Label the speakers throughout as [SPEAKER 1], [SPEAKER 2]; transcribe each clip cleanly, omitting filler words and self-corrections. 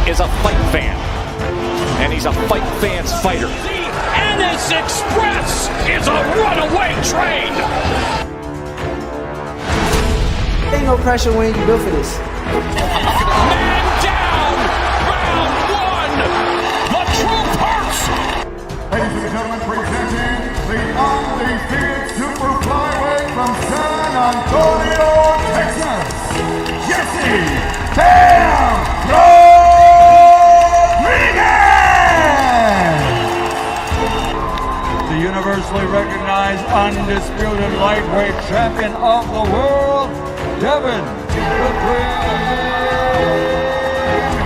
[SPEAKER 1] is a fight fan, and he's a fight fan's fighter.
[SPEAKER 2] The Ennis Express is a runaway train.
[SPEAKER 3] Ain't no pressure when you built for this.
[SPEAKER 2] Man down, round one. The truth hurts.
[SPEAKER 4] Ladies and gentlemen, presenting the undefeated super flyweight from San Antonio, Texas, Jesse Bam Rodriguez! The universally recognized undisputed lightweight champion of the world, Devin the Twin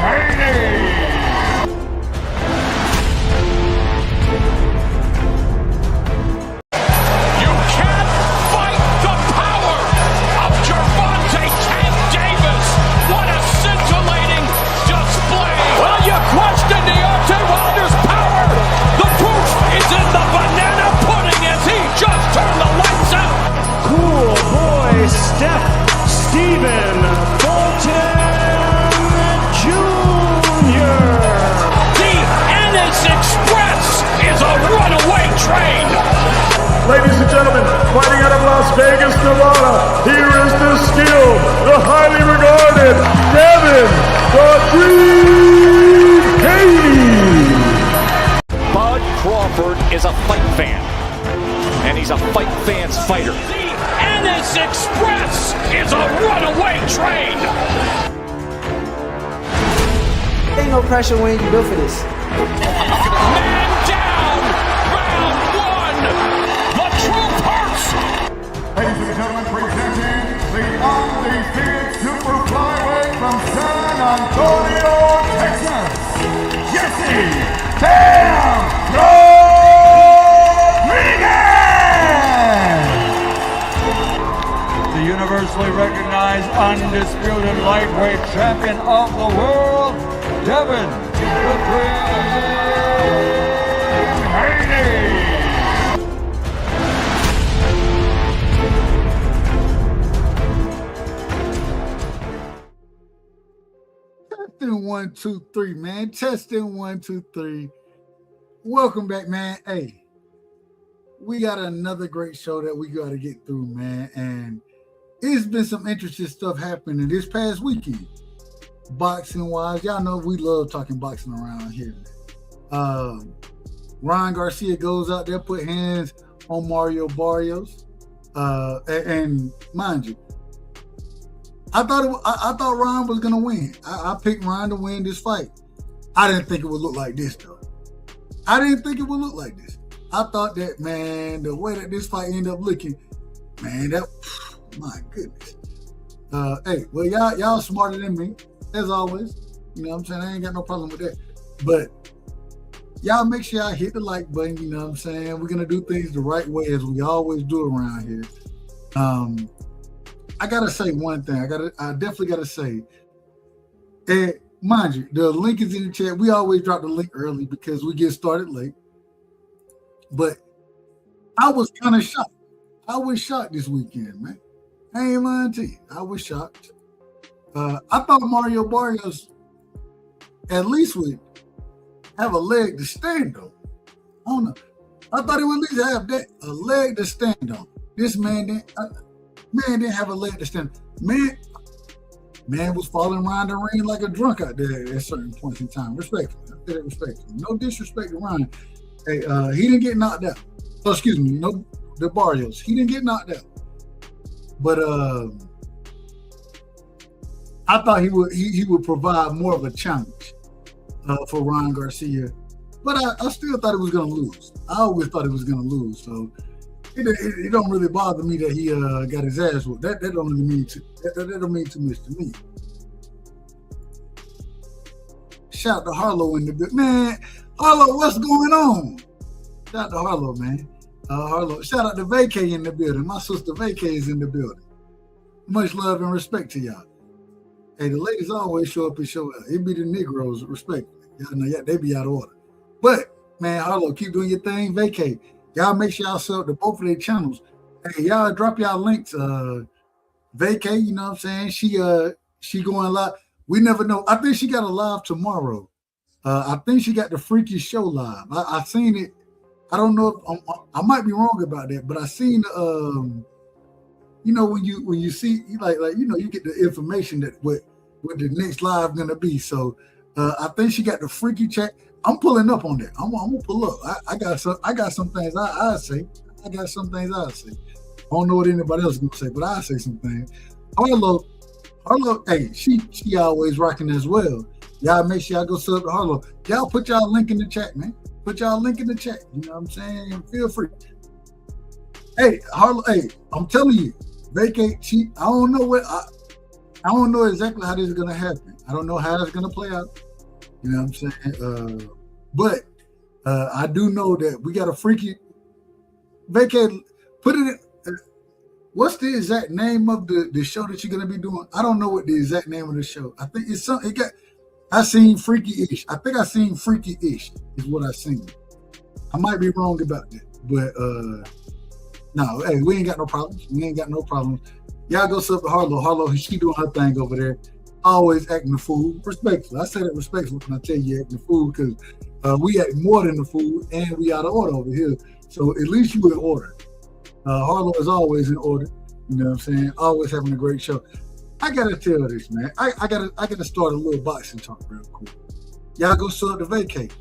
[SPEAKER 4] Haney!
[SPEAKER 2] Stephen Fulton Jr. The Ennis Express is a runaway train.
[SPEAKER 4] Ladies and gentlemen, fighting out of Las Vegas, Nevada, here is the skilled, the highly regarded Devin the Twin Haney.
[SPEAKER 1] Bud Crawford is a fight fan, and he's a fight fan's fighter.
[SPEAKER 2] The Ennis Express is a runaway train.
[SPEAKER 3] Ain't no pressure when you built for this.
[SPEAKER 2] Man down, round one. The truth hurts.
[SPEAKER 4] Ladies and gentlemen, presenting the undefeated super flyweight from San Antonio, Texas, Jesse Bam Rodriguez! The universally recognized undisputed lightweight champion of the world, Devin the Twin Haney!
[SPEAKER 5] Testing 1, 2, 3, man. Testing 1, 2, 3. Welcome back, man. Hey, we got another great show that we got to get through, man. And it's been some interesting stuff happening this past weekend, boxing wise. Y'all know we love talking boxing around here. Ryan Garcia goes out there, put hands on Mario Barrios, and mind you, I thought Ryan was gonna win. I picked Ryan to win this fight. I didn't think it would look like this though. I thought that, man, the way that this fight ended up looking, man, that, my goodness. Hey, well, y'all smarter than me, as always. You know what I'm saying? I ain't got no problem with that. But y'all make sure y'all hit the like button, you know what I'm saying? We're gonna do things the right way as we always do around here. I gotta say one thing. I definitely gotta say, and mind you, the link is in the chat. We always drop the link early because we get started late. But I was kind of shocked. I was shocked this weekend, man. I ain't lying to you. I was shocked. I thought Mario Barrios at least would have a leg to stand on. I don't know. I thought he would at least have a leg to stand on. This man didn't have a leg to stand on. Man was falling around the ring like a drunk out there at certain points in time. Respectfully. I say that respectfully. No disrespect to Ryan. Hey, he didn't get knocked out. Oh, excuse me, no, the Barrios. He didn't get knocked out. But I thought he would provide more of a challenge for Ryan Garcia. But I still thought he was going to lose. I always thought he was going to lose. So it don't really bother me that he got his ass whooped. That don't really mean that don't mean too much to me. Shout out to Harlow in the building. Man, Harlow, what's going on? Shout out to Harlow, man. Harlow. Shout out to Vacay in the building. My sister Vacay is in the building. Much love and respect to y'all. Hey, the ladies always show up and show out. It be the Negroes, respectfully. Y'all know, they be out of order. But, man, Harlow, keep doing your thing. Vacay. Y'all make sure y'all sub to both of their channels. Hey, y'all drop y'all links. Vacay, you know what I'm saying? She going live. We never know. I think she got a live tomorrow. I think she got the Freaky Show live. I seen it. I don't know if I might be wrong about that, but I seen you know, when you see like you know, you get the information that what the next live gonna be. So I think she got the Freaky Chat. I'm pulling up on that. I'm gonna pull up. I got some things I say. I got some things I say. I don't know what anybody else is gonna say, but I say some things. Harlow, hey, she always rocking as well. Y'all make sure y'all go sub to Harlow. Y'all put y'all link in the chat, man. Put y'all link in the chat. You know what I'm saying? Feel free. Hey, Harlow, hey, I'm telling you, vacate. I don't know exactly how this is gonna happen. I don't know how it's gonna play out. You know what I'm saying? But I do know that we got a freaky vacate. Put it in. What's the exact name of the show that you're gonna be doing? I don't know what the exact name of the show. I think it's something. I seen Freaky-ish. I think I seen Freaky-ish is what I seen. I might be wrong about that, but no. Hey, we ain't got no problems. Y'all go sub to Harlow. Harlow, she doing her thing over there. Always acting the fool. Respectful. I say that respectful when I tell you acting the fool because we act more than the fool and we out of order over here. So at least you in order. Harlow is always in order. You know what I'm saying? Always having a great show. I gotta tell this, man. I gotta start a little boxing talk real quick. Y'all go sub to Vacate.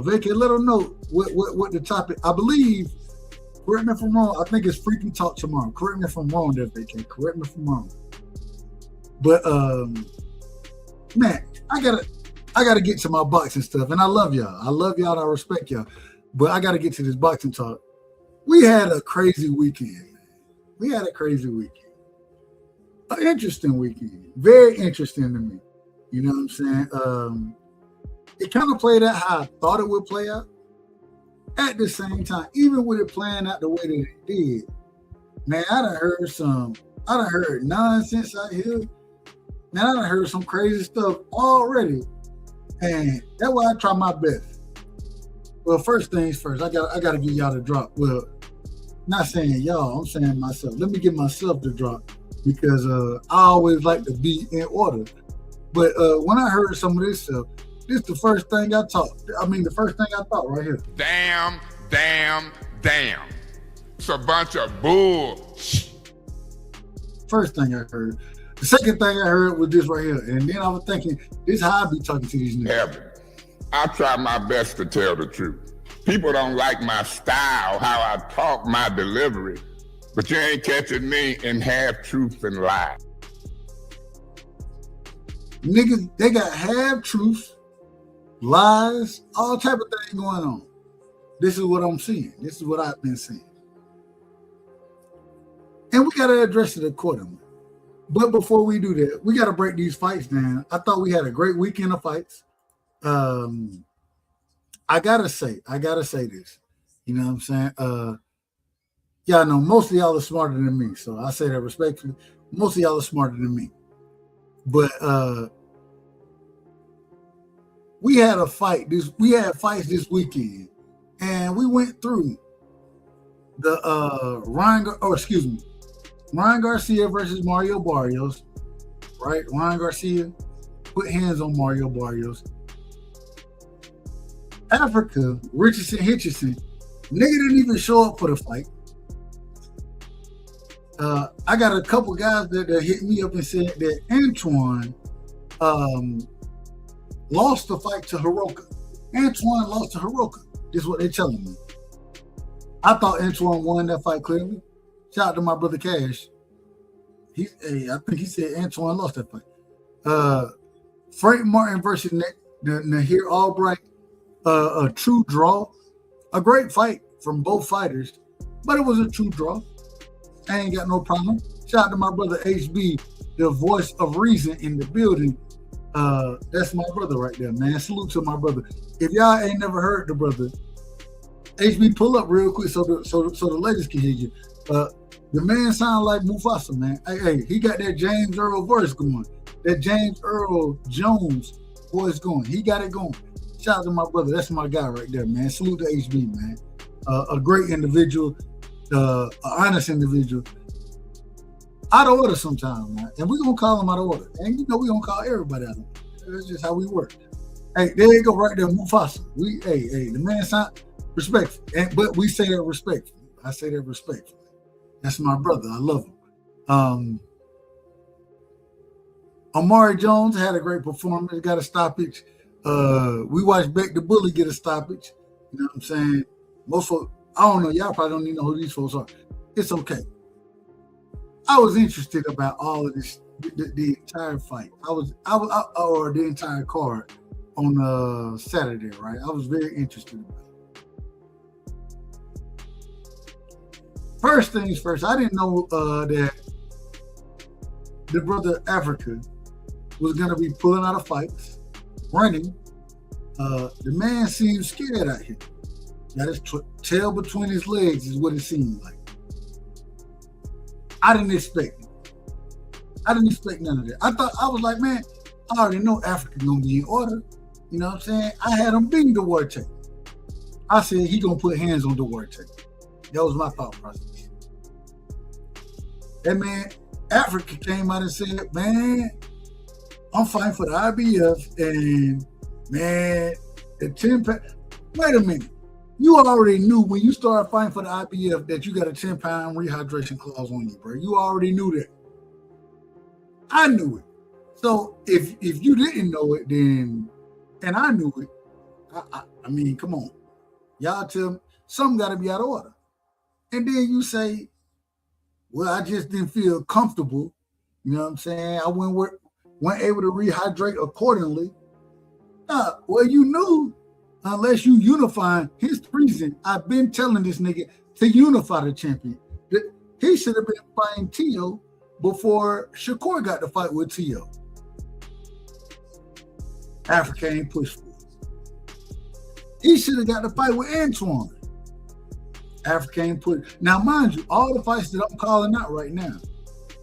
[SPEAKER 5] Vacate, let them know what the topic. I believe. Correct me if I'm wrong. I think it's Freaky Talk tomorrow. Correct me if I'm wrong, there, Vacate. Correct me if I'm wrong. But man, I gotta get to my boxing stuff, and I love y'all. And I respect y'all. But I gotta get to this boxing talk. We had a crazy weekend. An interesting weekend. Very interesting to me. You know what I'm saying? It kind of played out how I thought it would play out. At the same time, even with it playing out the way that it did, man, I done heard nonsense out here. Man, I done heard some crazy stuff already. And that's why I try my best. Well, first things first, I gotta give y'all the drop. Well, not saying y'all, I'm saying myself. Let me give myself the drop because I always like to be in order. But when I heard some of this stuff, this is the first thing I thought. The first thing I thought right here.
[SPEAKER 6] Damn. It's a bunch of bull.
[SPEAKER 5] First thing I heard. The second thing I heard was this right here. And then I was thinking, this is how I be talking to these niggas.
[SPEAKER 6] Heaven. I try my best to tell the truth. People don't like my style, how I talk, my delivery. But you ain't catching me in half truth and lie.
[SPEAKER 5] Niggas, they got half truth, lies, all type of things going on. This is what I'm seeing. This is what I've been seeing. And we got to address it accordingly. But before we do that, we got to break these fights down. I thought we had a great weekend of fights. I gotta say this. You know what I'm saying? Y'all know most of y'all are smarter than me. So I say that respectfully. Most of y'all are smarter than me. But we had fights this weekend, and we went through the Ryan Garcia versus Mario Barrios, right? Ryan Garcia put hands on Mario Barrios. Africa, Richardson Hitchison, nigga didn't even show up for the fight. I got a couple guys that hit me up and said that Antoine lost the fight to Hiroka. Antoine lost to Hiroka. This is what they're telling me. I thought Antoine won that fight clearly. Shout out to my brother Cash. I think he said Antoine lost that fight. Frank Martin versus Nahir Albright. A true draw. A great fight from both fighters, but it was a true draw. I ain't got no problem. Shout out to my brother HB, the voice of reason in the building. That's my brother right there, man. Salute to my brother. If y'all ain't never heard the brother, HB, pull up real quick so the ladies can hear you. The man sound like Mufasa, man. Hey, he got that James Earl voice going. That James Earl Jones voice going. He got it going. Shout out to my brother. That's my guy right there, man. Salute to HB, man. A great individual, an honest individual. out of order sometimes, man. And we're gonna call them out of order. And you know we're gonna call everybody out of order. That's just how we work. Hey, there you go right there, Mufasa. The man sound respectful. But we say that respectfully. I say that respectfully. That's my brother. I love him. Amari Jones had a great performance, got a stoppage. We watched Beck the Bully get a stoppage. You know what I'm saying? Most folks, I don't know, y'all probably don't even know who these folks are. It's okay. I was interested about all of this, the entire fight. Or the entire card on Saturday, right? I was very interested about it. First things first, I didn't know that the brother Africa was going to be pulling out of fights, running. The man seemed scared out here. Got his tail between his legs is what it seemed like. I didn't expect it. I didn't expect none of that. I was like, man, I already know Africa going to be in order. You know what I'm saying? I had him beating Duarte. I said he going to put hands on Duarte. That was my thought process. That man, Africa came out and said, man, I'm fighting for the IBF, and man, the 10 pound. Wait a minute. You already knew when you started fighting for the IBF that you got a 10-pound rehydration clause on you, bro. You already knew that. I knew it. So if you didn't know it, then, and I knew it, I mean, come on. Y'all tell me, something got to be out of order. And then you say, well, I just didn't feel comfortable. You know what I'm saying? I weren't able to rehydrate accordingly. Well, you knew, unless you unify. His reason, I've been telling this nigga to unify the champion. He should have been fighting Tio before Shakur got to fight with Tio. Africa ain't pushed for it. He should have got to fight with Antoine. Africa ain't pushed. Now, mind you, all the fights that I'm calling out right now,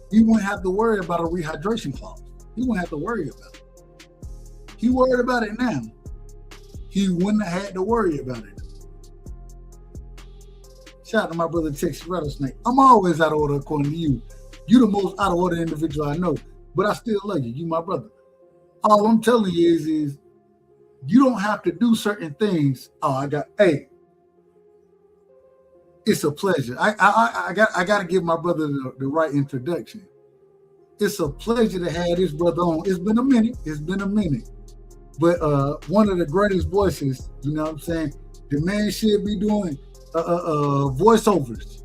[SPEAKER 5] he won't have to worry about a rehydration clause. He won't have to worry about it. He worried about it now. He wouldn't have had to worry about it. Shout out to my brother Texas Rattlesnake. I'm always out of order according to you. You the most out of order individual I know, but I still love you. You my brother. All I'm telling you is you don't have to do certain things. It's a pleasure. I got to give my brother the right introduction. It's a pleasure to have this brother on. It's been a minute. But one of the greatest voices, you know what I'm saying? The man should be doing voiceovers.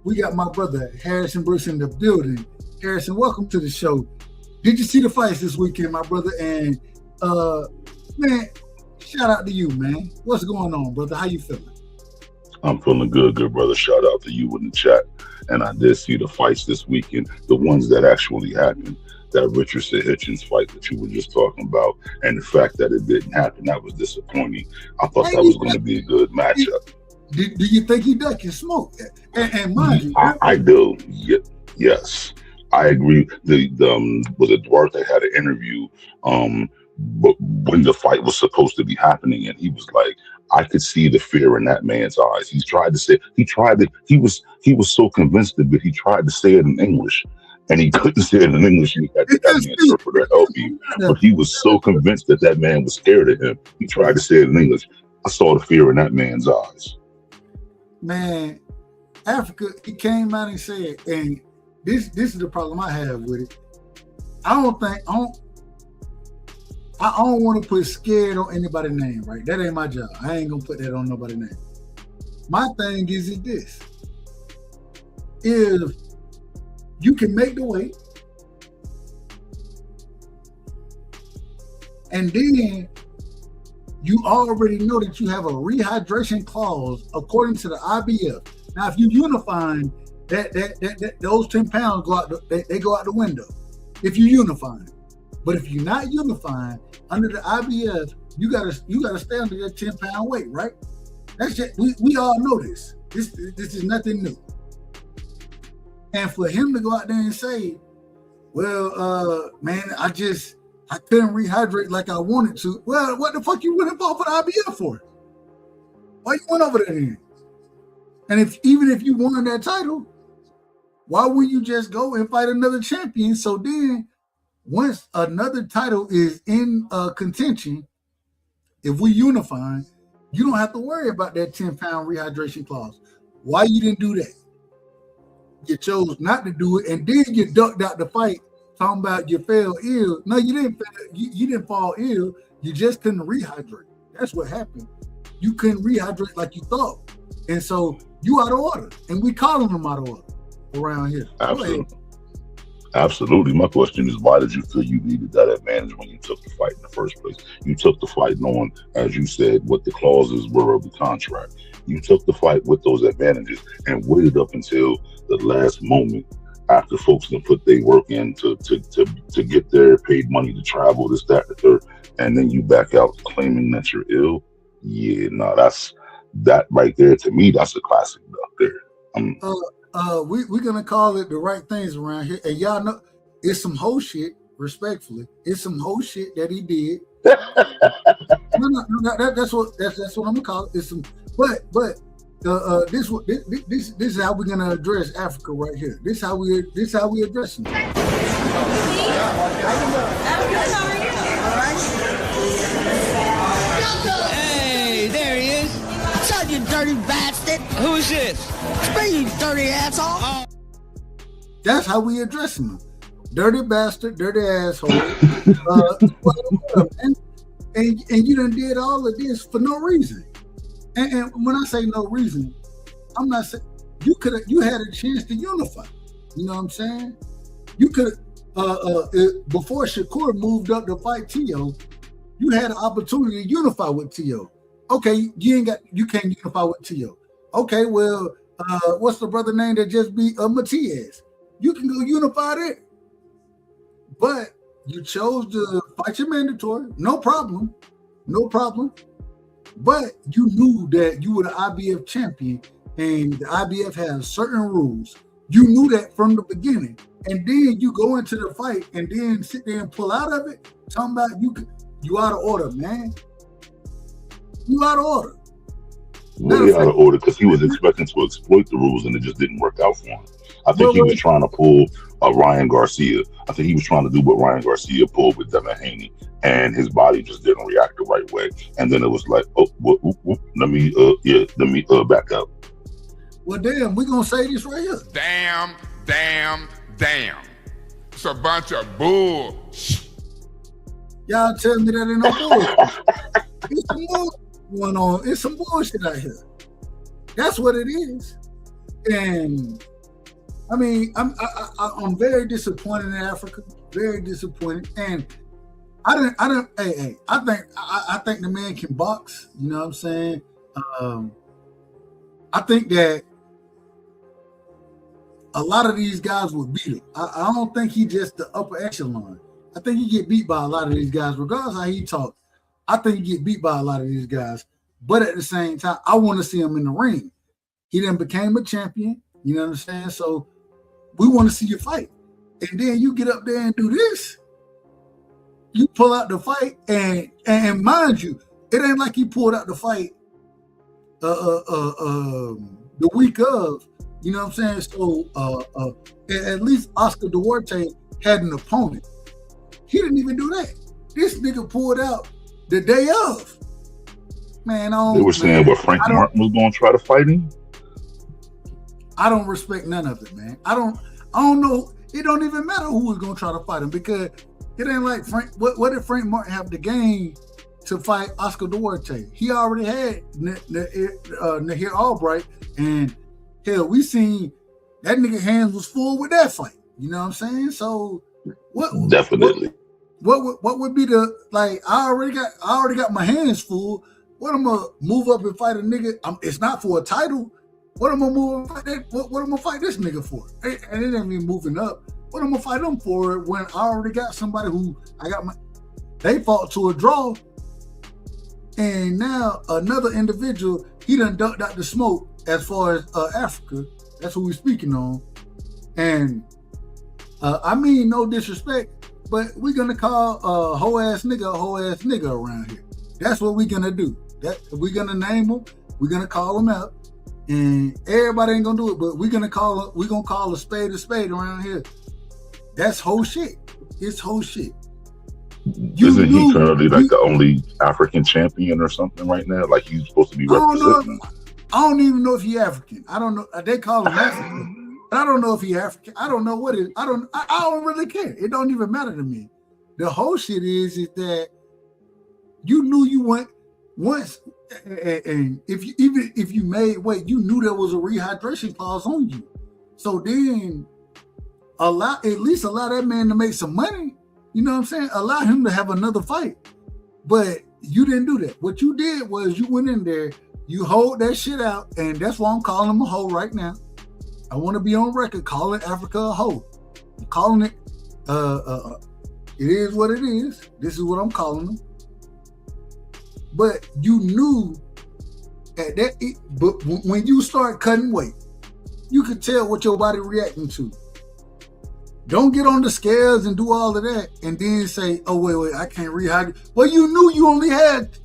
[SPEAKER 5] We got my brother Harrison Brooks in the building. Harrison, welcome to the show. Did you see the fights this weekend, my brother? And man, shout out to you, man. What's going on, brother? How you feeling?
[SPEAKER 7] I'm feeling good, brother. Shout out to you in the chat. And I did see the fights this weekend, the ones that actually happened. That Richardson Hitchens fight that you were just talking about, and the fact that it didn't happen, that was disappointing. I thought that was going to be a good matchup.
[SPEAKER 5] Do you think he ducking smoke? And mind you,
[SPEAKER 7] I do. Yes, I agree. Was it Duarte had an interview, but when the fight was supposed to be happening, and he was like, I could see the fear in that man's eyes. He was so convinced of it. He tried to say it in English. And he couldn't say it in English. He had to have the interpreter help him. But he was so convinced that man was scared of him. He tried to say it in English. I saw the fear in that man's eyes.
[SPEAKER 5] Man, Africa, he came out and said, and this is the problem I have with it. I don't want to put scared on anybody's name, right? That ain't my job. I ain't gonna put that on nobody's name. My thing is this. If you can make the weight, and then you already know that you have a rehydration clause according to the IBF. Now, if you unifying that those 10 pounds they go out the window. If you unifying, but if you're not unifying under the IBF, you gotta stay under that 10-pound weight, right? That's just we all know this. This is nothing new. And for him to go out there and say, well, man, I couldn't rehydrate like I wanted to. Well, what the fuck you went involved for the IBF for? Why you went over there then? And even if you won that title, Why wouldn't you just go and fight another champion? So then, once another title is in contention, if we unify, you don't have to worry about that 10-pound rehydration clause. Why you didn't do that? You chose not to do it, and then you ducked out the fight, talking about you fell ill. No, you didn't. You didn't fall ill. You just couldn't rehydrate. That's what happened. You couldn't rehydrate like you thought, and so you out of order. And we calling them out of order around here.
[SPEAKER 7] Absolutely. My question is, why did you feel you needed that advantage when you took the fight in the first place? You took the fight knowing, as you said, what the clauses were of the contract. You took the fight with those advantages and waited up until the last moment after folks can put their work in to get their paid money to travel, this, that, the third, and then you back out claiming that you're ill. Yeah, no, that's that right there. To me, that's a classic up there.
[SPEAKER 5] We're gonna call it the right things around here, and y'all know it's some whole shit. Respectfully, it's some whole shit that he did. No, that's what I'm gonna call it. It's some, but this is how we're gonna address Africa right here. This is how we address them.
[SPEAKER 8] Hey, there he is. What's up, you dirty bastard? Who's this? Spring, you dirty asshole.
[SPEAKER 5] That's how we address them. Dirty bastard, dirty asshole. And you done did all of this for no reason. And when I say no reason, I'm not saying you had a chance to unify. You know what I'm saying? You could before Shakur moved up to fight Tio, you had an opportunity to unify with Tio. Okay, you can't unify with Tio. Okay, well, what's the brother name that just beat Matias? You can go unify there. But you chose to fight your mandatory, no problem. But you knew that you were the IBF champion, and the IBF has certain rules. You knew that from the beginning, and then you go into the fight and then sit there and pull out of it. Talking about you out of order, man. You out of order.
[SPEAKER 7] Really out of order because he was expecting to exploit the rules and it just didn't work out for him. I think he was trying to pull a Ryan Garcia. I think he was trying to do what Ryan Garcia pulled with Devin Haney, and his body just didn't react the right way. And then it was like, let me back up.
[SPEAKER 5] Well, damn, we're gonna say this right here.
[SPEAKER 6] Damn. It's a bunch of bull.
[SPEAKER 5] Y'all tell me that ain't no bullshit. It's some bullshit going on. It's some bullshit out here. That's what it is. And I mean, I'm very disappointed in Africa. Very disappointed. And I think the man can box. You know what I'm saying? I think that a lot of these guys would beat him. I don't think he just the upper echelon. I think he get beat by a lot of these guys, regardless of how he talk. I think he get beat by a lot of these guys. But at the same time, I want to see him in the ring. He then became a champion. You know what I'm saying? So we want to see you fight. And then you get up there and do this. You pull out the fight, and mind you, it ain't like he pulled out the fight the week of. You know what I'm saying? So at least Oscar Duarte had an opponent. He didn't even do that. This nigga pulled out the day of. Man,
[SPEAKER 7] they were saying what Frank Martin was going to try to fight him.
[SPEAKER 5] I don't respect none of it, man. I don't know. It don't even matter who was going to try to fight him because it ain't like Frank. What did Frank Martin have to gain to fight Oscar Duarte? He already had Nahir Albright, and hell, we seen that nigga hands was full with that fight. You know what I'm saying? So what?
[SPEAKER 7] Definitely.
[SPEAKER 5] What would be the like? I already got my hands full. What am I move up and fight a nigga? It's not for a title. What am I move fight that? What am I fight this nigga for? And it ain't even moving up. What am I fight them for when I already got somebody who they fought to a draw, and now another individual he done ducked out the smoke as far as Africa. That's who we speaking on, and I mean no disrespect, but we're gonna call a hoe ass nigga around here. That's what we're gonna do. That we're gonna name him. We're gonna call him out. And everybody ain't gonna do it, but we're gonna call a spade around here. That's whole shit. It's whole shit.
[SPEAKER 7] Isn't he currently like the only African champion or something right now? Like he's supposed to be representing.
[SPEAKER 5] I don't even know if he's African. I don't know. They call him African, but I don't know if he's African. I don't know what it. I don't really care. It don't even matter to me. The whole shit is that you knew you went once, and if you made weight, you knew there was a rehydration clause on you. So then, at least allow that man to make some money. You know what I'm saying? Allow him to have another fight. But you didn't do that. What you did was you went in there, you hold that shit out, and that's why I'm calling him a hoe right now. I want to be on record calling Africa a hoe. I'm calling it, it is what it is. This is what I'm calling them. But you knew at that, but when you start cutting weight, you could tell what your body reacting to. Don't get on the scales and do all of that, and then say, "Oh wait, I can't rehydrate." Well, you knew you only had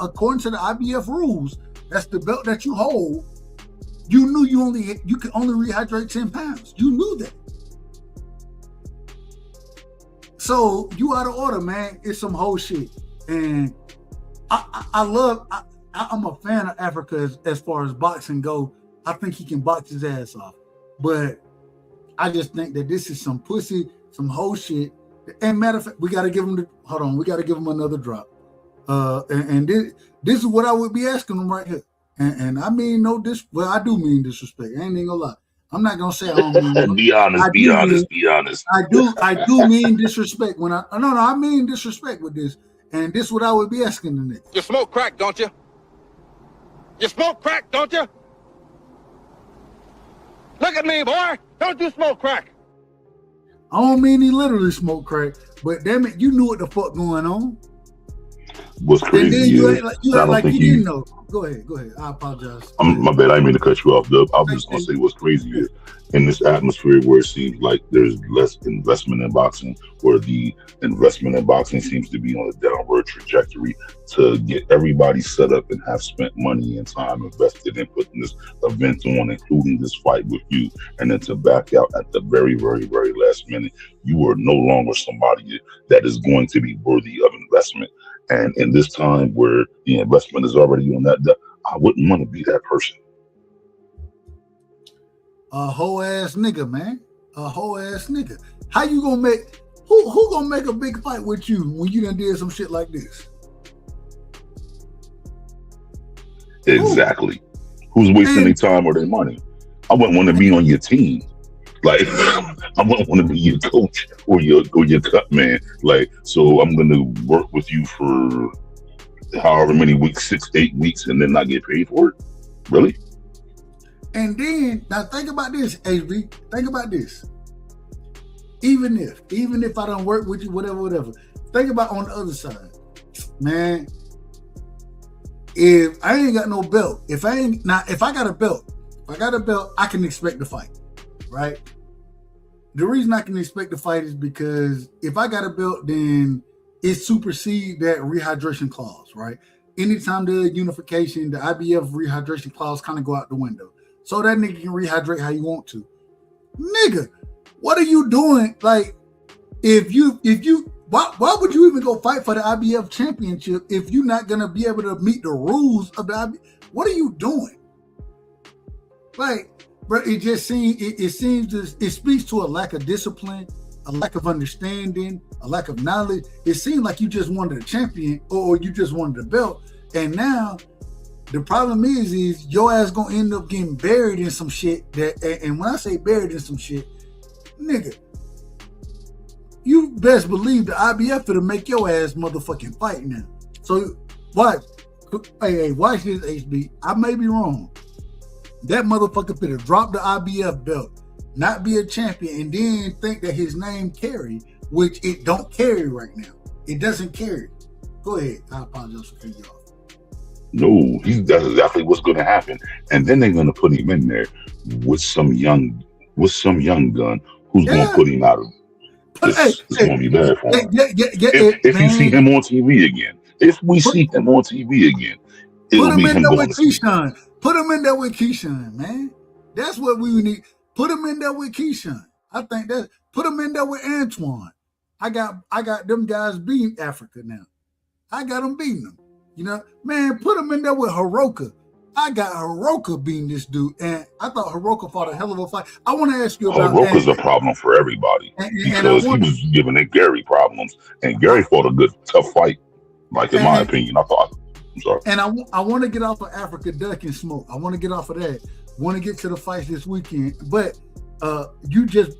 [SPEAKER 5] according to the IBF rules. That's the belt that you hold. You knew you could only rehydrate 10 pounds. You knew that. So you out of order, man. It's some whole shit, and I'm a fan of Africa as far as boxing go. I think he can box his ass off, but I just think that this is some pussy, some whole shit. And matter of fact, we got to give him another drop. And this is what I would be asking him right here. And I mean I do mean disrespect. I ain't even gonna lie. I'm not gonna say I don't mean
[SPEAKER 7] be honest. Be honest.
[SPEAKER 5] I do mean disrespect when I mean disrespect with this. And this is what I would be asking the nigga.
[SPEAKER 2] You smoke crack, don't you? You smoke crack, don't you? Look at me, boy. Don't you smoke crack?
[SPEAKER 5] I don't mean he literally smoked crack, but damn it, you knew what the fuck going on.
[SPEAKER 7] What's crazy?
[SPEAKER 5] And then you act like you didn't know. Go ahead. I apologize.
[SPEAKER 7] My bad. I didn't mean to cut you off, Dub. I was just gonna say what's crazy is in this atmosphere where it seems like there's less investment in boxing, where the investment in boxing seems to be on a downward trajectory to get everybody set up and have spent money and time invested in putting this event on, including this fight with you, and then to back out at the very, very, very last minute. You are no longer somebody that is going to be worthy of investment. And in this time where the investment is already on that, I wouldn't want to be that person.
[SPEAKER 5] A whole ass nigga, man. A whole ass nigga. How you gonna make who gonna make a big fight with you when you done did some shit like this?
[SPEAKER 7] Exactly. Who's wasting their time or their money? I wouldn't want to be on your team. Like, I wouldn't want to be your coach or your cut man. Like, so I'm going to work with you for however many weeks, 6, 8 weeks, and then not get paid for it? Really?
[SPEAKER 5] And then, now think about this, HB. Think about this. Even if I don't work with you, whatever. Think about on the other side. Man, if I ain't got no belt, if I got a belt, I can expect to fight. Right? The reason I can expect to fight is because if I got a belt, then it supersedes that rehydration clause, right? Anytime the unification, the IBF rehydration clause kind of go out the window. So that nigga can rehydrate how you want to. Nigga, what are you doing? Like, why would you even go fight for the IBF championship if you're not gonna be able to meet the rules of the IBF? What are you doing? Like, but it just seems it speaks to a lack of discipline, a lack of understanding, a lack of knowledge. It seemed like you just wanted a champion or you just wanted a belt, and now the problem is your ass gonna end up getting buried in some shit. And when I say buried in some shit, nigga, you best believe the IBF to make your ass motherfucking fight now. So watch, hey, watch this, HB. I may be wrong. That motherfucker finna drop the IBF belt, not be a champion, and then think that his name carry, which it don't carry right now. It doesn't carry. Go ahead. I apologize for cutting you off.
[SPEAKER 7] No, that's exactly what's going to happen. And then they're going to put him in there with some young gun who's going to put him out of. It's going to be bad for him. If you see him on TV again, it'll be him going to.
[SPEAKER 5] Put him in there with Keyshawn, man. That's what we need. Put him in there with Keyshawn. I think that. Put him in there with Antoine. I got them guys beating Africa now. I got them beating them. You know, man, put him in there with Hiroka. I got Hiroka beating this dude, and I thought Hiroka fought a hell of a fight. I want to ask you about
[SPEAKER 7] Hiroka's a problem for everybody because he was giving Gary problems, and Gary fought a good, tough fight. Like in my opinion, I'm sorry.
[SPEAKER 5] And I want to get off of Africa Duck and Smoke. I want to get off of that. Want to get to the fights this weekend, but you just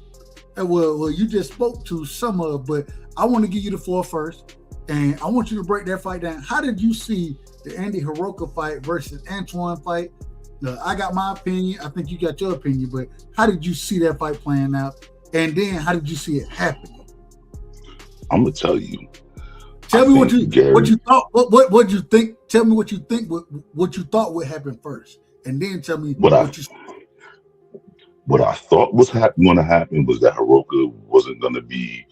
[SPEAKER 5] spoke to some of, but I want to give you the floor first, and I want you to break that fight down. How did you see the Andy Hiroka fight versus Antoine fight? I got my opinion. I think you got your opinion, but how did you see that fight playing out? And then how did you see it happening?
[SPEAKER 7] I'm gonna tell you.
[SPEAKER 5] Tell me what you thought. What you think? Tell me what you think. What you thought would happen first, and then tell me what you.
[SPEAKER 7] What I thought was going to happen was that Hiroka wasn't going to be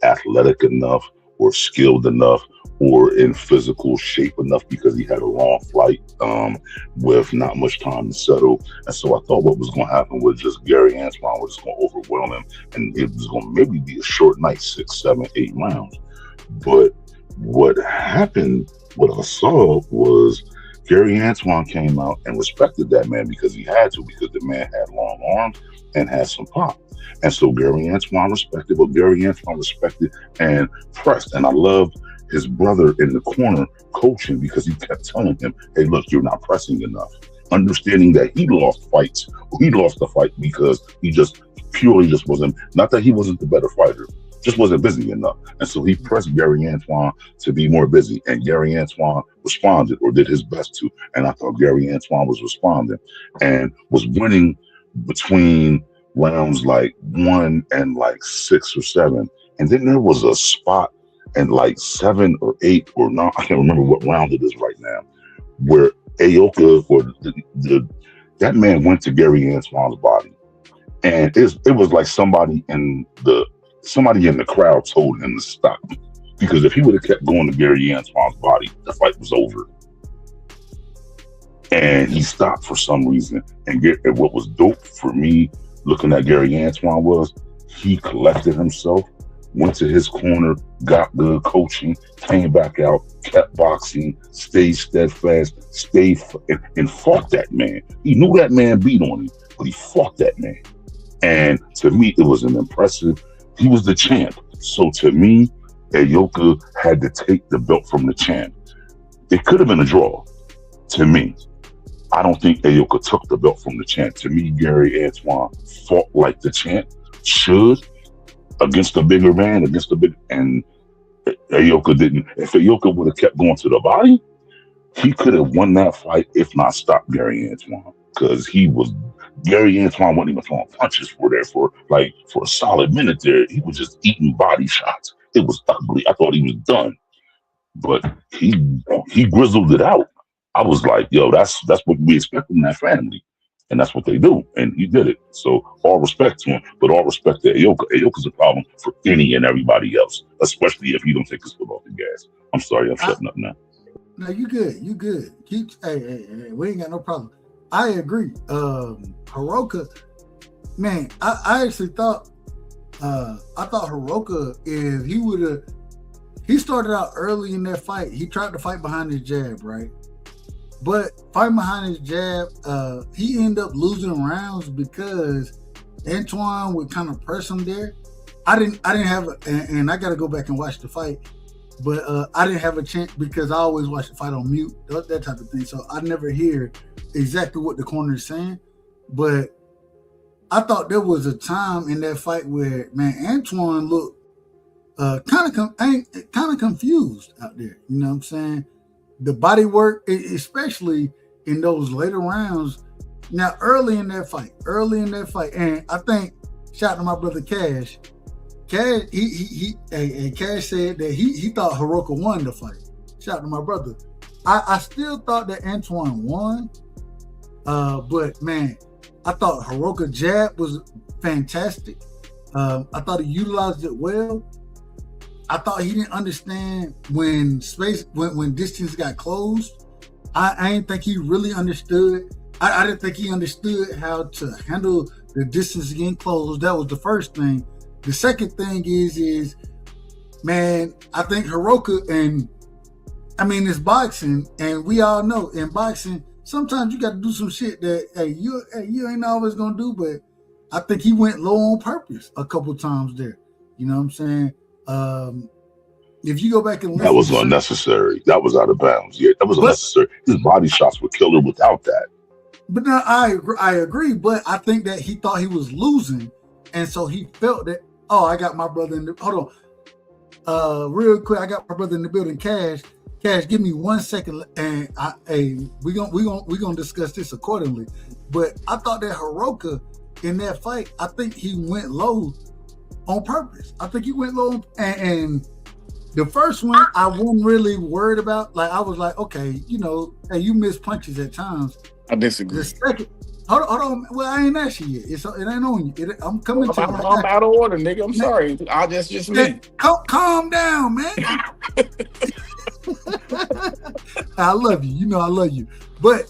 [SPEAKER 7] athletic enough or skilled enough or in physical shape enough because he had a long flight with not much time to settle. And so I thought what was going to happen was just Gary Antoine was just going to overwhelm him, and it was going to maybe be a short night, 6, 7, 8 rounds. But what happened, what I saw was Gary Antoine came out and respected that man because he had to, because the man had long arms and had some pop. And so Gary Antoine respected, but Gary Antoine respected and pressed. And I loved his brother in the corner coaching because he kept telling him, hey, look, you're not pressing enough. Understanding that he lost fights, he lost the fight because he just wasn't, not that he wasn't the better fighter, just wasn't busy enough. And so he pressed Gary Antoine to be more busy. And Gary Antoine responded or did his best to. And I thought Gary Antoine was responding and was winning between rounds like 1 and like 6 or 7. And then there was a spot in like 7 or 8 or 9, I can't remember what round it is right now, where Aoka or that man went to Gary Antoine's body. And it was like somebody in the crowd told him to stop, because if he would have kept going to Gary Antoine's body, the fight was over. And he stopped for some reason. And what was dope for me looking at Gary Antoine was he collected himself, went to his corner, got good coaching, came back out, kept boxing, stayed steadfast, and fought that man. He knew that man beat on him, but he fought that man. And to me, it was an impressive. He was the champ. So to me, Aoka had to take the belt from the champ. It could have been a draw. To me, I don't think Aoka took the belt from the champ. To me, Gary Antoine fought like the champ should against a bigger man, and Aoka didn't. If Aoka would have kept going to the body, he could have won that fight, if not stopped Gary Antoine, because Gary Antoine wasn't even throwing punches for a solid minute there. He was just eating body shots. It was ugly. I thought he was done, but he grizzled it out. I was like, yo, that's what we expect from that family, and that's what they do, and he did it. So all respect to him, but all respect to Aoka. Aoka's a problem for any and everybody else, especially if you don't take his foot off the gas. I'm sorry, I'm shutting up now.
[SPEAKER 5] No, you good. Hey, we ain't got no problem. I agree. Hiroka, man, I actually thought Hiroka, if he started out early in that fight, he tried to fight behind his jab, right? But fighting behind his jab, he ended up losing rounds because Antoine would kind of press him there. I didn't have, and I got to go back and watch the fight, but I didn't have a chance because I always watch the fight on mute, that type of thing. So I never hear exactly what the corner is saying. But I thought there was a time in that fight where, man, Antoine looked kind of confused out there. You know what I'm saying? The body work, especially in those later rounds. Now, early in that fight, and I think, shout out to my brother Cash. Cash said that he thought Hiroka won the fight. Shout out to my brother. I still thought that Antoine won, but man, I thought Hiroka jab was fantastic. I thought he utilized it well. I thought he didn't understand when distance got closed. I didn't think he really understood I didn't think he understood how to handle the distance getting closed. That was the first thing. The second thing is, man, I think Hiroka it's boxing, and we all know in boxing, sometimes you got to do some shit that you ain't always gonna do, but I think he went low on purpose a couple times there. You know what I'm saying? If you go back and listen,
[SPEAKER 7] that was unnecessary. That was out of bounds. Yeah, that was unnecessary. His body shots were killer without that.
[SPEAKER 5] But now I agree, but I think that he thought he was losing, and so he felt that, oh, I got my brother in the hold on. Real quick, I got my brother in the building, Cash, give me 1 second, and we gonna discuss this accordingly. But I thought that Hiroka in that fight, I think he went low on purpose. I think he went low, and the first one I wasn't really worried about. Like, I was like, okay, you miss punches at times.
[SPEAKER 9] I disagree.
[SPEAKER 5] The second, hold on. Well, I ain't asked you yet. It ain't on you. I'm coming to you.
[SPEAKER 9] I'm out of order, nigga. I'm sorry. Just me.
[SPEAKER 5] Calm down, man. I love you. You know I love you. But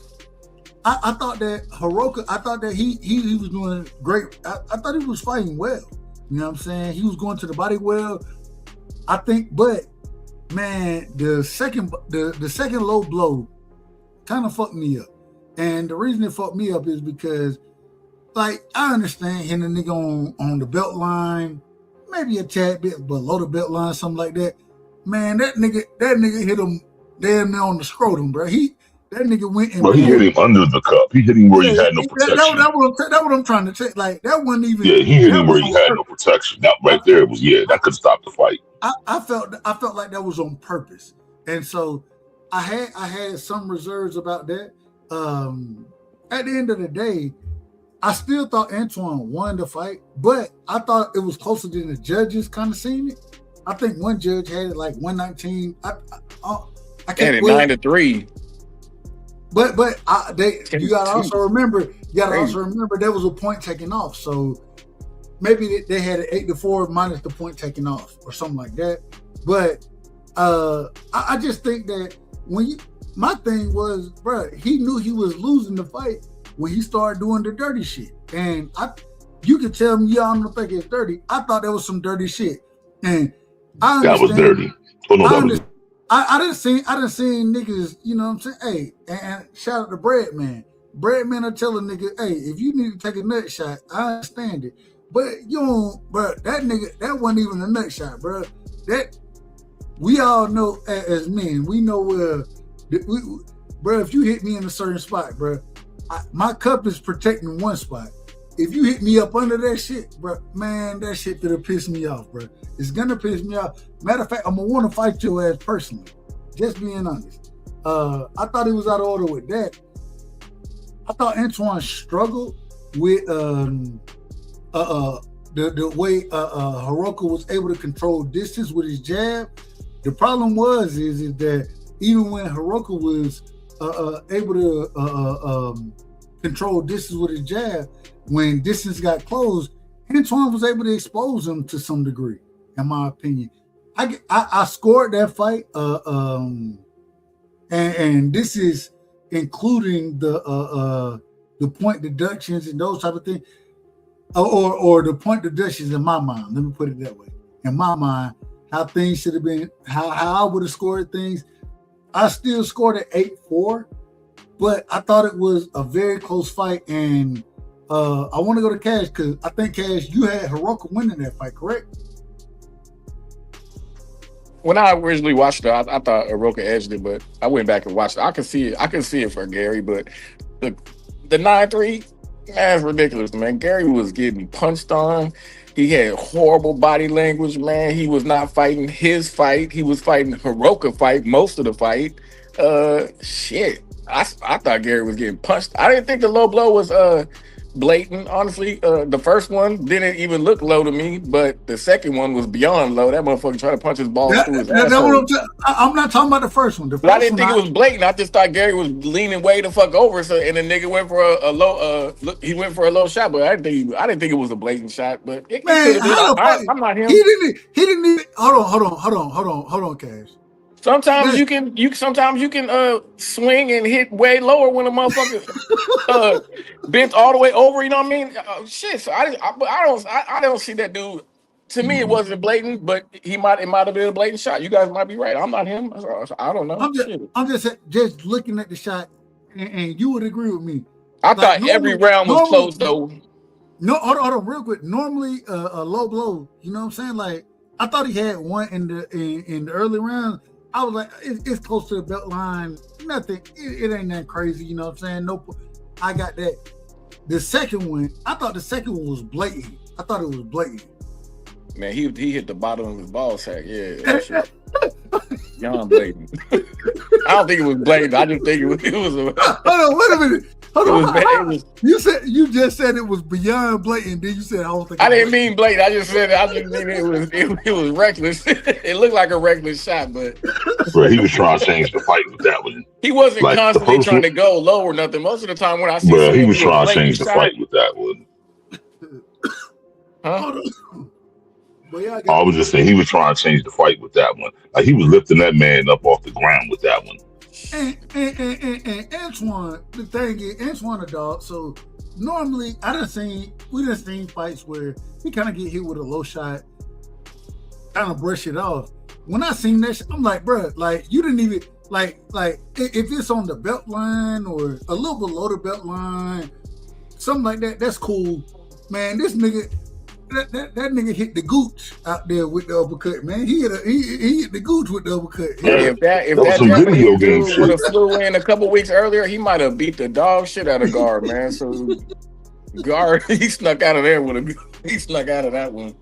[SPEAKER 5] I thought that Hiroka, I thought that he was doing great. I thought he was fighting well. You know what I'm saying? He was going to the body well. I think, but man, the second low blow kind of fucked me up. And the reason it fucked me up is because, like, I understand hitting a nigga on the belt line, maybe a tad bit below the belt line, something like that. Man, that nigga hit him damn near on the scrotum, bro. That nigga went and...
[SPEAKER 7] Well, he hit him under the cup. He hit him where he had no protection.
[SPEAKER 5] That's what I'm trying to say. Like, that wasn't even...
[SPEAKER 7] Yeah, he hit him where he had no protection. That right there was, that could stop the fight.
[SPEAKER 5] I felt like that was on purpose. And so I had some reserves about that. At the end of the day, I still thought Antoine won the fight, but I thought it was closer than the judges kind of seen it. I think one judge had it like 119. I can't.
[SPEAKER 9] Had it 9-3.
[SPEAKER 5] But you gotta also remember there was a point taken off. So maybe they had an 8-4 minus the point taken off or something like that. But I just think that my thing was, bro, he knew he was losing the fight when he started doing the dirty shit. And you could tell me y'all don't think it's dirty. I thought there was some dirty shit. And I understand.
[SPEAKER 7] That was dirty. Oh no, that was.
[SPEAKER 5] I didn't see niggas, you know what I'm saying? Hey, and shout out to Breadman. Breadman are telling niggas, hey, if you need to take a nut shot, I understand it. But you don't, bro, that nigga, that wasn't even a nut shot, bro. That, we all know as men, we know where, bro, if you hit me in a certain spot, bro, my cup is protecting one spot. If you hit me up under that shit, bro, man, that shit gonna piss me off, bro. It's gonna piss me off. Matter of fact, I'm gonna want to fight your ass personally. Just being honest. I thought he was out of order with that. I thought Antoine struggled with the way Hiroka was able to control distance with his jab. The problem is that even when Hiroka was able to control distance with his jab, when distance got closed, Antoine was able to expose him to some degree, in my opinion. I scored that fight, and this is including the point deductions and those type of things, or the point deductions in my mind. Let me put it that way. In my mind, how things should have been, how I would have scored things. I still scored at 8-4, but I thought it was a very close fight, and I want to go to Cash because I think, Cash, you had Hiroka winning that fight, correct?
[SPEAKER 9] When I originally watched it, I thought Hiroka edged it, but I went back and watched it. I can see it for Gary, but the 9-3, that's ridiculous, man. Gary was getting punched on. He had horrible body language, man. He was not fighting his fight. He was fighting Hiroka fight most of the fight. Shit. I thought Gary was getting punched. I didn't think the low blow was blatant, honestly. The first one didn't even look low to me, but the second one was beyond low. That motherfucker tried to punch his balls through his asshole.
[SPEAKER 5] I'm not talking about the first one.
[SPEAKER 9] I didn't think it was blatant. I just thought Gary was leaning way the fuck over, and the nigga went for a low. He went for a low shot, but I didn't think it was a blatant shot. But it could have been. I'm not him.
[SPEAKER 5] He didn't even. Hold on, Cash.
[SPEAKER 9] Sometimes you can swing and hit way lower when a motherfucker bent all the way over. You know what I mean? Shit. So I don't see that dude. To me, it wasn't blatant, but it might have been a blatant shot. You guys might be right. I'm not him. I don't know.
[SPEAKER 5] I'm just looking at the shot, and you would agree with me.
[SPEAKER 9] I thought every round was close though.
[SPEAKER 5] No, hold on, real quick. Normally, a low blow. You know what I'm saying? Like I thought he had one in the early round. I was like, it's close to the belt line. Nothing. It ain't that crazy. You know what I'm saying? No, I got that. The second one, I thought the second one was blatant. I thought it was blatant.
[SPEAKER 9] Man, he hit the bottom of his ball sack. Yeah, that shit. Beyond blatant. I don't think it was blatant. I just think it was a.
[SPEAKER 5] Hold on, wait a minute. Hold on. You just said it was beyond blatant. Then you said I don't think.
[SPEAKER 9] I didn't mean blatant. I just mean it was reckless. It looked like a reckless shot, but
[SPEAKER 7] he was trying to change the fight with that one.
[SPEAKER 9] He wasn't like constantly trying to go low or nothing. Most of the time when I see,
[SPEAKER 7] he was trying to change the fight with that one.
[SPEAKER 9] Huh?
[SPEAKER 7] I was just saying he was trying to change the fight with that one. Like he was lifting that man up off the ground with that one.
[SPEAKER 5] And Antoine, the thing is, Antoine a dog. So normally, we done seen fights where he kind of get hit with a low shot, kind of brush it off. When I seen that shit, I'm like, bro, like you didn't even like if it's on the belt line or a little below the belt line, something like that. That's cool, man. This nigga. That nigga hit the gooch out there with the uppercut, man. He hit the gooch with the uppercut.
[SPEAKER 9] Hey, if that Japanese dude would have flew in a couple weeks earlier, he might have beat the dog shit out of Guard, man. So Guard, he snuck out of there he snuck out of that one.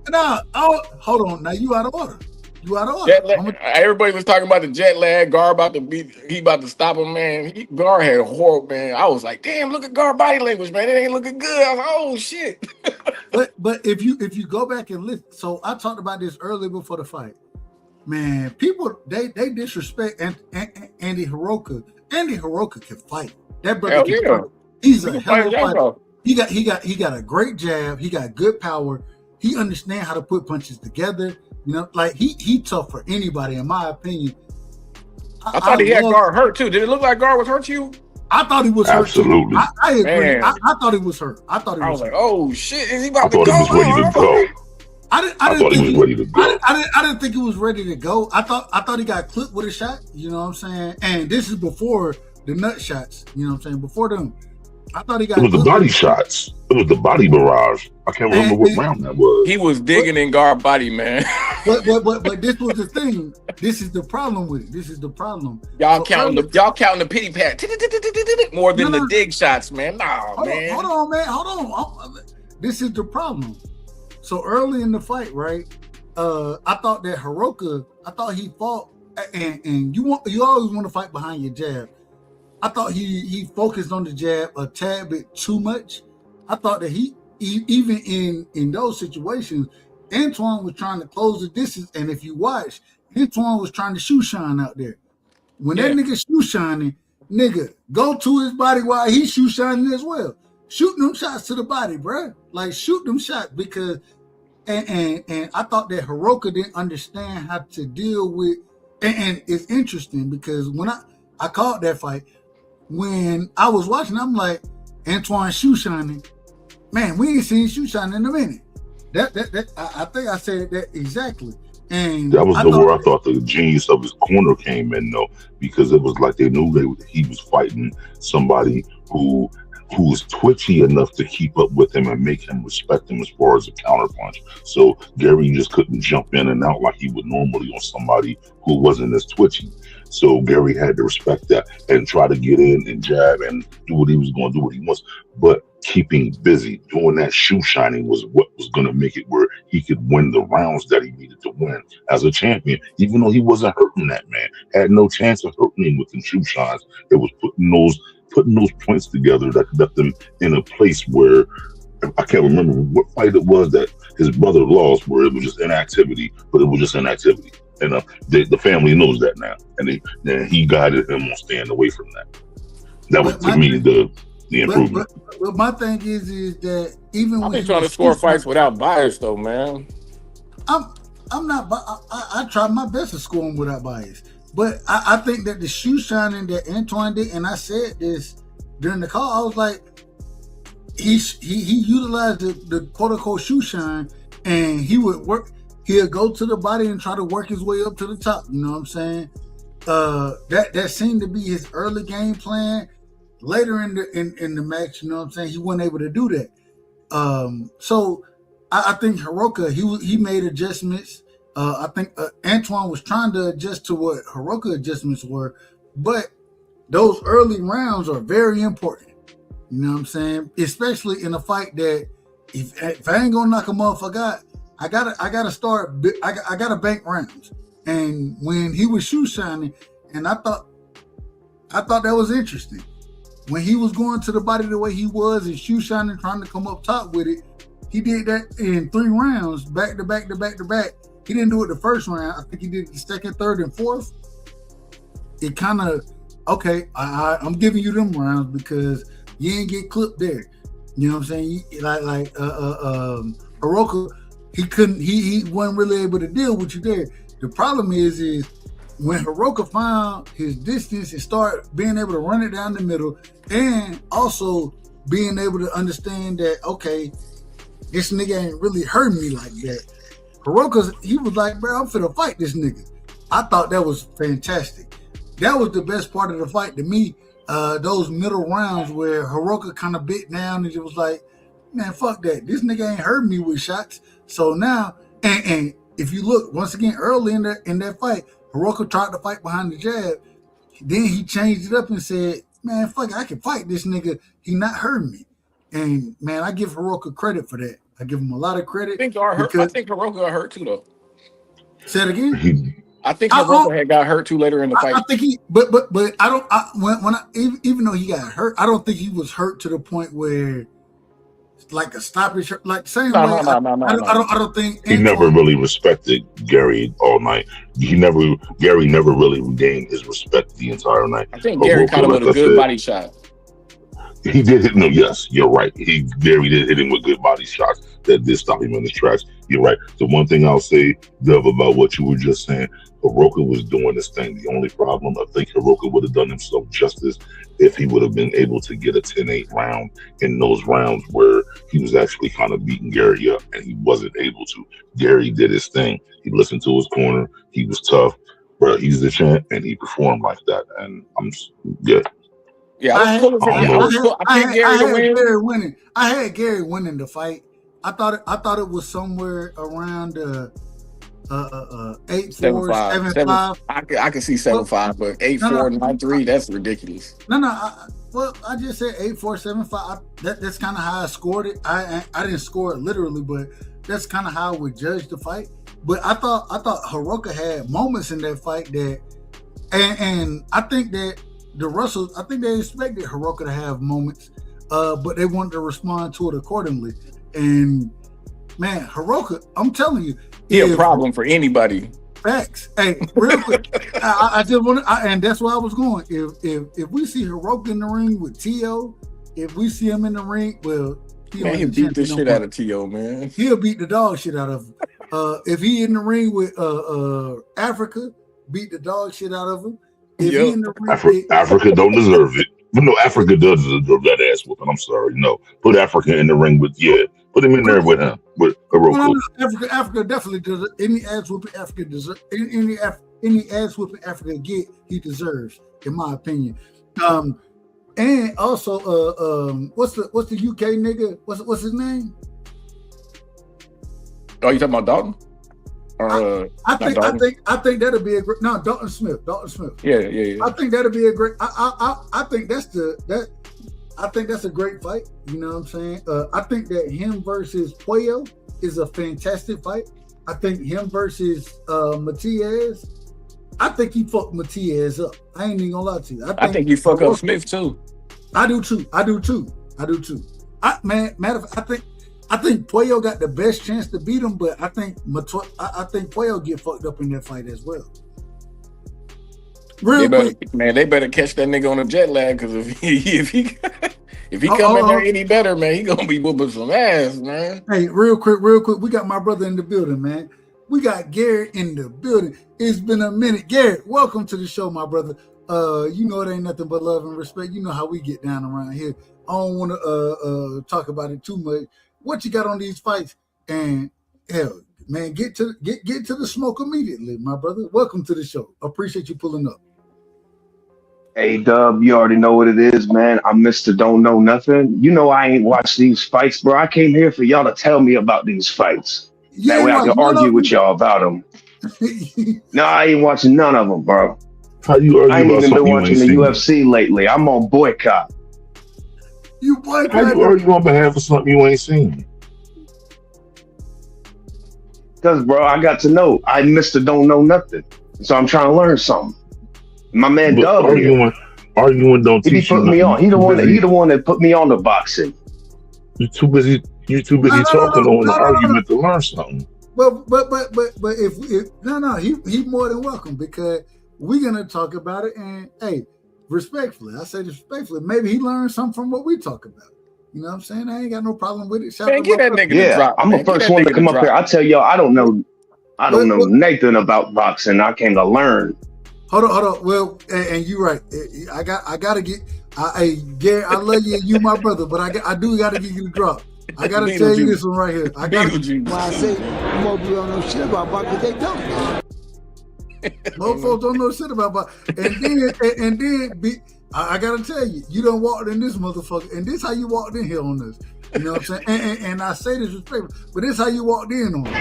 [SPEAKER 5] Nah, hold on. Now you out of order.
[SPEAKER 9] Everybody was talking about the jet lag. Guard about to stop him, man. Guard had a horrible, man. I was like, damn, look at Guard body language, man. It ain't looking good. I was like, oh shit.
[SPEAKER 5] But if you go back and listen, so I talked about this earlier before the fight. Man, people they disrespect Andy Hiroka. Andy Hiroka can fight. That brother can fight. He's a hell of a fighter. He got a great jab. He got good power. He understands how to put punches together. You know, like he tough for anybody, in my opinion.
[SPEAKER 9] I thought he had Guard hurt too. Did it look like Guard was hurt to you?
[SPEAKER 5] I thought he was
[SPEAKER 7] absolutely.
[SPEAKER 5] hurt. I agree. I thought he was hurt. I
[SPEAKER 9] was like, oh shit, is he about
[SPEAKER 7] to go? I thought he was ready to go.
[SPEAKER 5] I thought he was ready to go. I didn't think he was ready to go. I thought he got clipped with a shot. You know what I'm saying? And this is before the nut shots. You know what I'm saying? Before them. I thought he got.
[SPEAKER 7] It was the body shots. It was the body barrage. I can't remember what round that was.
[SPEAKER 9] He was digging in Guard body, man.
[SPEAKER 5] But this was the thing. This is the problem with it. This is the problem.
[SPEAKER 9] Y'all counting the pity pat more than the dig shots, man. Man.
[SPEAKER 5] Hold on, man. Hold on. This is the problem. So early in the fight, right? I thought that Hiroka. I thought he fought, and you always want to fight behind your jab. I thought he focused on the jab a tad bit too much. I thought that he even in those situations, Antoine was trying to close the distance. And if you watch, Antoine was trying to shoe shine out there. When that nigga shoe shining, nigga, go to his body while he's shoe shining as well. Shoot them shots to the body, bro. Like shoot them shots because and I thought that Hiroka didn't understand how to deal with and it's interesting because when I called that fight. When I was watching, I'm like, Antoine shoe shining. Man, we ain't seen shoe shining in a minute. I think I said that exactly. And
[SPEAKER 7] that was where I thought the genius of his corner came in, though, because it was like they knew he was fighting somebody who was twitchy enough to keep up with him and make him respect him as far as a counterpunch. So Gary just couldn't jump in and out like he would normally on somebody who wasn't as twitchy. So Gary had to respect that and try to get in and jab and do what he was going to do, what he wants. But keeping busy, doing that shoe shining was what was going to make it where he could win the rounds that he needed to win as a champion, even though he wasn't hurting that man. Had no chance of hurting him with them shoe shines. It was putting those points together that left them in a place where I can't remember what fight it was that his brother lost, where it was just inactivity, but it was just inactivity. And the family knows that now, and he guided him on staying away from that. That was to me the improvement.
[SPEAKER 5] But my thing is that even
[SPEAKER 9] I've been trying to score fights without bias, though, man.
[SPEAKER 5] I'm not. I tried my best to score him without bias, but I think that the shoe shining that Antoine did, and I said this during the call, I was like, he utilized the quote unquote shoe shine, and he would work. He'll go to the body and try to work his way up to the top. You know what I'm saying? That seemed to be his early game plan. Later in the match, you know what I'm saying, he wasn't able to do that. So I think Hiroka, he made adjustments. I think Antoine was trying to adjust to what Hiroka adjustments were, but those early rounds are very important. You know what I'm saying? Especially in a fight that if I ain't gonna knock a motherfucker out, I gotta bank rounds. And when he was shoe shining, and I thought that was interesting. When he was going to the body the way he was and shoe shining, trying to come up top with it, he did that in 3 rounds, back to back to back to back. He didn't do it the first round. I think he did it the second, third, and fourth. It kind of, okay, I'm giving you them rounds because you ain't get clipped there. You know what I'm saying? Hiroka, he wasn't really able to deal with you there. The problem is when Hiroka found his distance and started being able to run it down the middle, and also being able to understand that, okay, this nigga ain't really hurting me like that. He was like, bro, I'm finna fight this nigga. I thought that was fantastic. That was the best part of the fight to me. Those middle rounds where Hiroka kind of bit down and it was like, man, fuck that. This nigga ain't hurting me with shots. So now, and if you look once again early in that fight, Hiroka tried to fight behind the jab. Then he changed it up and said, man, fuck it, I can fight this nigga. He not hurting me. And man, I give Hiroka credit for that. I give him a lot of credit.
[SPEAKER 9] I think Hiroka got hurt too, though.
[SPEAKER 5] Say it again.
[SPEAKER 9] I think Hiroka had got hurt too later in the fight.
[SPEAKER 5] I think but I don't. Even though he got hurt, I don't think he was hurt to the point where like a stoppage, like the same way. I don't think
[SPEAKER 7] he never really respected Gary all night. Gary never really regained his respect the entire night.
[SPEAKER 9] I think Gary caught him with a good body shot.
[SPEAKER 7] He did hit. No, yes, you're right. Gary did hit him with good body shots that did stop him in his tracks. You're right. The one thing I'll say, Dev, about what you were just saying, Hiroka was doing this thing. The only problem, I think Hiroka would have done himself justice if he would have been able to get a 10-8 round in those rounds where he was actually kind of beating Gary up, and he wasn't able to. Gary did his thing. He listened to his corner. He was tough. Bro, he's the champ, and he performed like that. And I'm good.
[SPEAKER 9] Yeah, I had
[SPEAKER 5] Gary winning. I had Gary winning the fight. I thought it was somewhere around 8-4, 7-5.
[SPEAKER 9] I can see 7-5, but 8-4, 9-3, that's ridiculous.
[SPEAKER 5] I just said 8-4, 7-5. That's kind of how I scored it. I didn't score it literally, but that's kind of how I would judge the fight. But I thought Hiroka had moments in that fight that, and I think that the Russells, I think they expected Hiroka to have moments, but they wanted to respond to it accordingly. And man, Hiroka, I'm telling you,
[SPEAKER 9] he's a problem for anybody.
[SPEAKER 5] Facts. Hey, real quick, I just want to, and that's where I was going. If we see Hiroka in the ring with T.O., if we see him in the ring, well,
[SPEAKER 9] he'll beat the shit out of T.O., man.
[SPEAKER 5] He'll beat the dog shit out of him. If he in the ring with Africa, beat the dog shit out of him.
[SPEAKER 7] Africa don't deserve it. But no, Africa does deserve that ass whooping. I'm sorry. No. Put Africa in the ring with, put him in there with him. With Hiroka.
[SPEAKER 5] Africa definitely does. Any ass whooping Africa deserves. Any ass whooping Africa get, he deserves, in my opinion. And also, what's the UK nigga? What's his name?
[SPEAKER 9] Oh, you talking about Dalton?
[SPEAKER 5] I think that'll be a great. No, Dalton Smith.
[SPEAKER 9] Yeah.
[SPEAKER 5] I think that'll be a great. I think that's a great fight. You know what I'm saying? I think that him versus Puello is a fantastic fight. I think him versus Matias. I think he fucked Matias up. I ain't even gonna lie to you.
[SPEAKER 9] I think you fuck up Smith too.
[SPEAKER 5] I do too. I think Puello got the best chance to beat him, but I think Puello get fucked up in that fight as well.
[SPEAKER 9] They better catch that nigga on a jet lag, because if he come in there any better, man, he gonna be whooping some ass, man.
[SPEAKER 5] Hey, real quick, we got my brother in the building, man. We got Garrett in the building. It's been a minute. Garrett, welcome to the show, my brother. You know it ain't nothing but love and respect. You know how we get down around here. I don't want to talk about it too much. What you got on these fights? And hell, man, get to the smoke immediately, my brother. Welcome to the show. Appreciate you pulling up.
[SPEAKER 10] Hey, Dub, you already know what it is, man. I'm Mr. Don't Know Nothing. You know I ain't watched these fights, bro. I came here for y'all to tell me about these fights. That way I can argue with y'all about them. No, I ain't watching none of them, bro.
[SPEAKER 7] How you argue
[SPEAKER 10] I ain't
[SPEAKER 7] about
[SPEAKER 10] even been
[SPEAKER 7] something
[SPEAKER 10] watching the UFC lately. I'm on boycott.
[SPEAKER 5] You boycott?
[SPEAKER 7] How you argue on behalf of something you ain't seen?
[SPEAKER 10] Because, bro, I got to know. I Mr. Don't Know Nothing. So I'm trying to learn something. My man Dub
[SPEAKER 7] arguing don't
[SPEAKER 10] he
[SPEAKER 7] teach
[SPEAKER 10] put
[SPEAKER 7] you
[SPEAKER 10] me on. He the one that put me on the boxing.
[SPEAKER 7] You're too busy talking on the argument to learn something.
[SPEAKER 5] But if he more than welcome, because we're gonna talk about it, and hey, respectfully, I say this respectfully, maybe he learned something from what we talk about. You know what I'm saying? I ain't got no problem with it.
[SPEAKER 9] Man, get that nigga to drop.
[SPEAKER 10] I'm the first one to come up here. I tell y'all, I don't know nothing about boxing. I came to learn.
[SPEAKER 5] Hold on. Well, and you're right. I gotta get. Hey, Gary, I love you. You my brother, but I do gotta give you the drop. I gotta tell you this one right here. I
[SPEAKER 8] say most people don't know shit about boxing, they don't.
[SPEAKER 5] Most folks don't know shit about boxing. And then I gotta tell you, you done walked in this motherfucker, and this how you walked in here on us. You know what I'm saying? And I say this respectfully, but this how you walked in on us.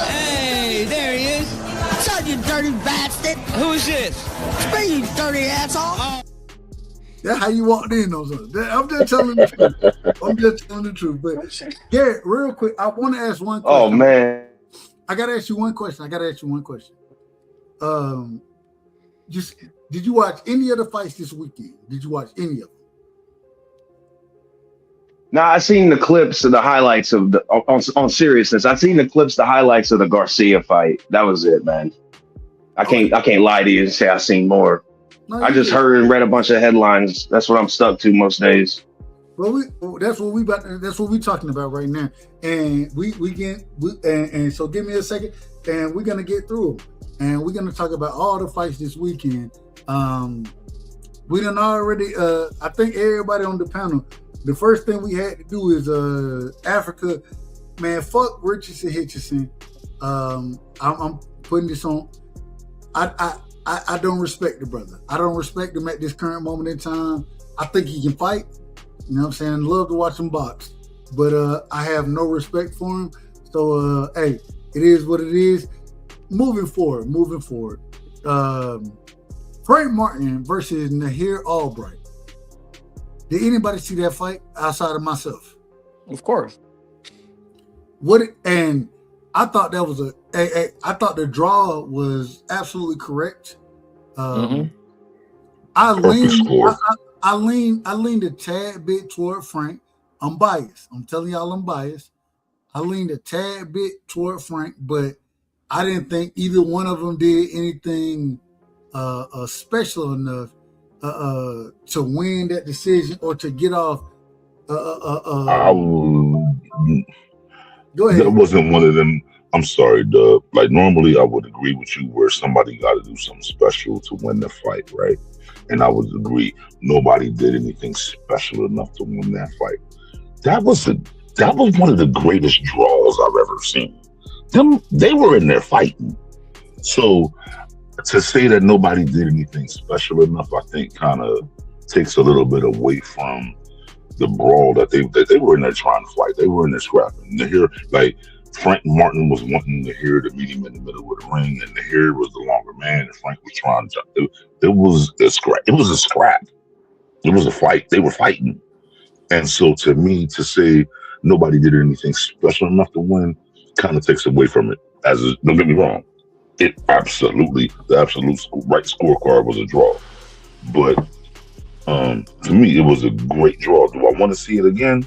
[SPEAKER 8] Hey, there he is. Son, you dirty bastard. Who's this? It's me, you dirty asshole.
[SPEAKER 5] That's how you walked in on us. I'm just telling the truth. But Garrett, real quick, I want to ask one question.
[SPEAKER 10] Oh man,
[SPEAKER 5] I gotta ask you one question. Did you watch any of the fights this weekend? Did you watch any of them?
[SPEAKER 10] Nah, I seen the clips of the highlights of the on seriousness. I seen the clips, the highlights of the Garcia fight. That was it, man. I can't lie to you and say I seen more. No, I just heard and read a bunch of headlines. That's what I'm stuck to most days.
[SPEAKER 5] Well, that's what we talking about right now. And so give me a second, and we're gonna get through them, and we're gonna talk about all the fights this weekend. We done already. I think everybody on the panel. The first thing we had to do is Africa, man. Fuck Richardson Hitchison. I'm putting this on. I don't respect the brother. I don't respect him at this current moment in time. I think he can fight. You know what I'm saying? Love to watch him box, but I have no respect for him. So hey, it is what it is. Moving forward. Frank Martin versus Nahir Albright. Did anybody see that fight outside of myself?
[SPEAKER 9] Of course.
[SPEAKER 5] And I thought that was I thought the draw was absolutely correct. I leaned a tad bit toward Frank. I'm biased. I'm telling y'all I'm biased. I leaned a tad bit toward Frank, but I didn't think either one of them did anything special enough to win that decision or to get off. Go ahead.
[SPEAKER 7] That wasn't one of them. I'm sorry, Dub. Like normally I would agree with you where somebody got to do something special to win the fight, right? And I would agree nobody did anything special enough to win that fight. That was one of the greatest draws I've ever seen. They were in there fighting. So to say that nobody did anything special enough, I think kind of takes a little bit away from the brawl that they were in there trying to fight. They were in there scrapping. Like Frank Martin was wanting Nahir to meet him in the middle of the ring, and Nahir was the longer man, and Frank was trying to. It was a scrap. It was a scrap. It was a fight. They were fighting, and so to me, to say nobody did anything special enough to win, kind of takes away from it. Don't get me wrong, the absolute right scorecard was a draw, but to me, it was a great draw. Do I want to see it again?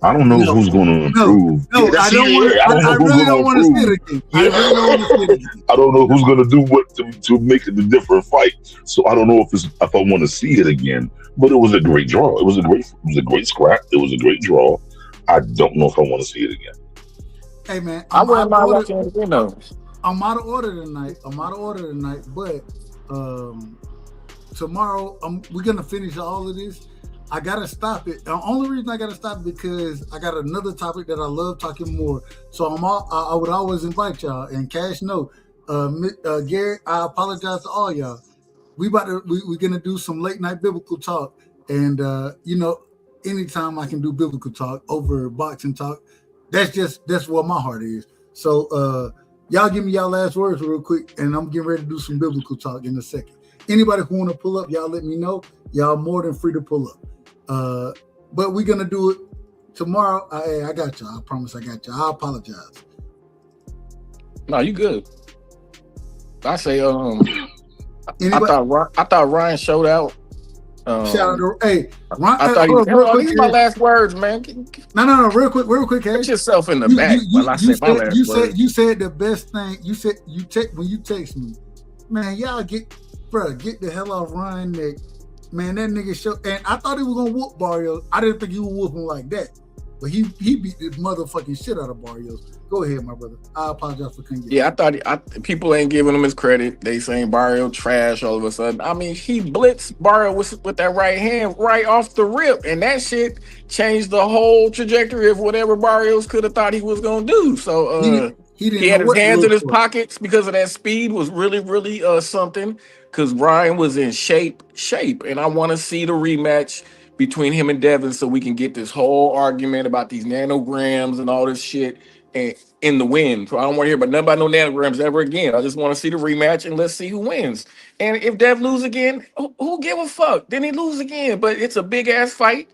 [SPEAKER 7] I don't know who's going to improve.
[SPEAKER 5] No, I don't want. I really don't want to see it again. I really don't want to see it again.
[SPEAKER 7] I don't know who's going to do what to make it a different fight. So I don't know if I want to see it again. But it was a great draw. It was a great scrap. It was a great draw. I don't know if I want to see it again.
[SPEAKER 5] Hey man,
[SPEAKER 9] I wouldn't mind watching it again though.
[SPEAKER 5] I'm out of order tonight. But tomorrow we're gonna finish all of this. I gotta stop it. The only reason I gotta stop it because I got another topic that I love talking more. So I would always invite y'all. And Cash note, Gary, I apologize to all y'all. We're gonna do some late night biblical talk, and anytime I can do biblical talk over boxing talk, that's where my heart is. So y'all give me y'all last words real quick, and I'm getting ready to do some biblical talk in a second. Anybody who want to pull up, y'all let me know. Y'all more than free to pull up. But we're gonna do it tomorrow. I got y'all. I promise I got y'all. I apologize.
[SPEAKER 9] No, you good. I say I thought Ryan showed out.
[SPEAKER 5] Shout out to Ryan.
[SPEAKER 9] I thought these my last words, man.
[SPEAKER 5] No, real quick,
[SPEAKER 9] Put yourself in the back.
[SPEAKER 5] You said the best thing. You said when you text me, man. Y'all get the hell off Ryan neck. Man, that nigga and I thought he was gonna whoop Barrios. I didn't think he would whoop him like that. But he beat the motherfucking shit out of Barrios. Go ahead, my brother. I apologize for cutting you.
[SPEAKER 9] Yeah, I thought people ain't giving him his credit. They saying Barrios trash all of a sudden. I mean, he blitzed Barrios with that right hand right off the rip, and that shit changed the whole trajectory of whatever Barrios could have thought he was gonna do. So he had his hands in his pockets because of that speed was really, really something. Because Ryan was in shape, and I want to see the rematch between him and Devin so we can get this whole argument about these nanograms and all this shit and in the win. So I don't want to hear about nothing about no nanograms ever again. I just want to see the rematch and let's see who wins. And if Dev lose again, who give a fuck? Then he lose again. But it's a big ass fight.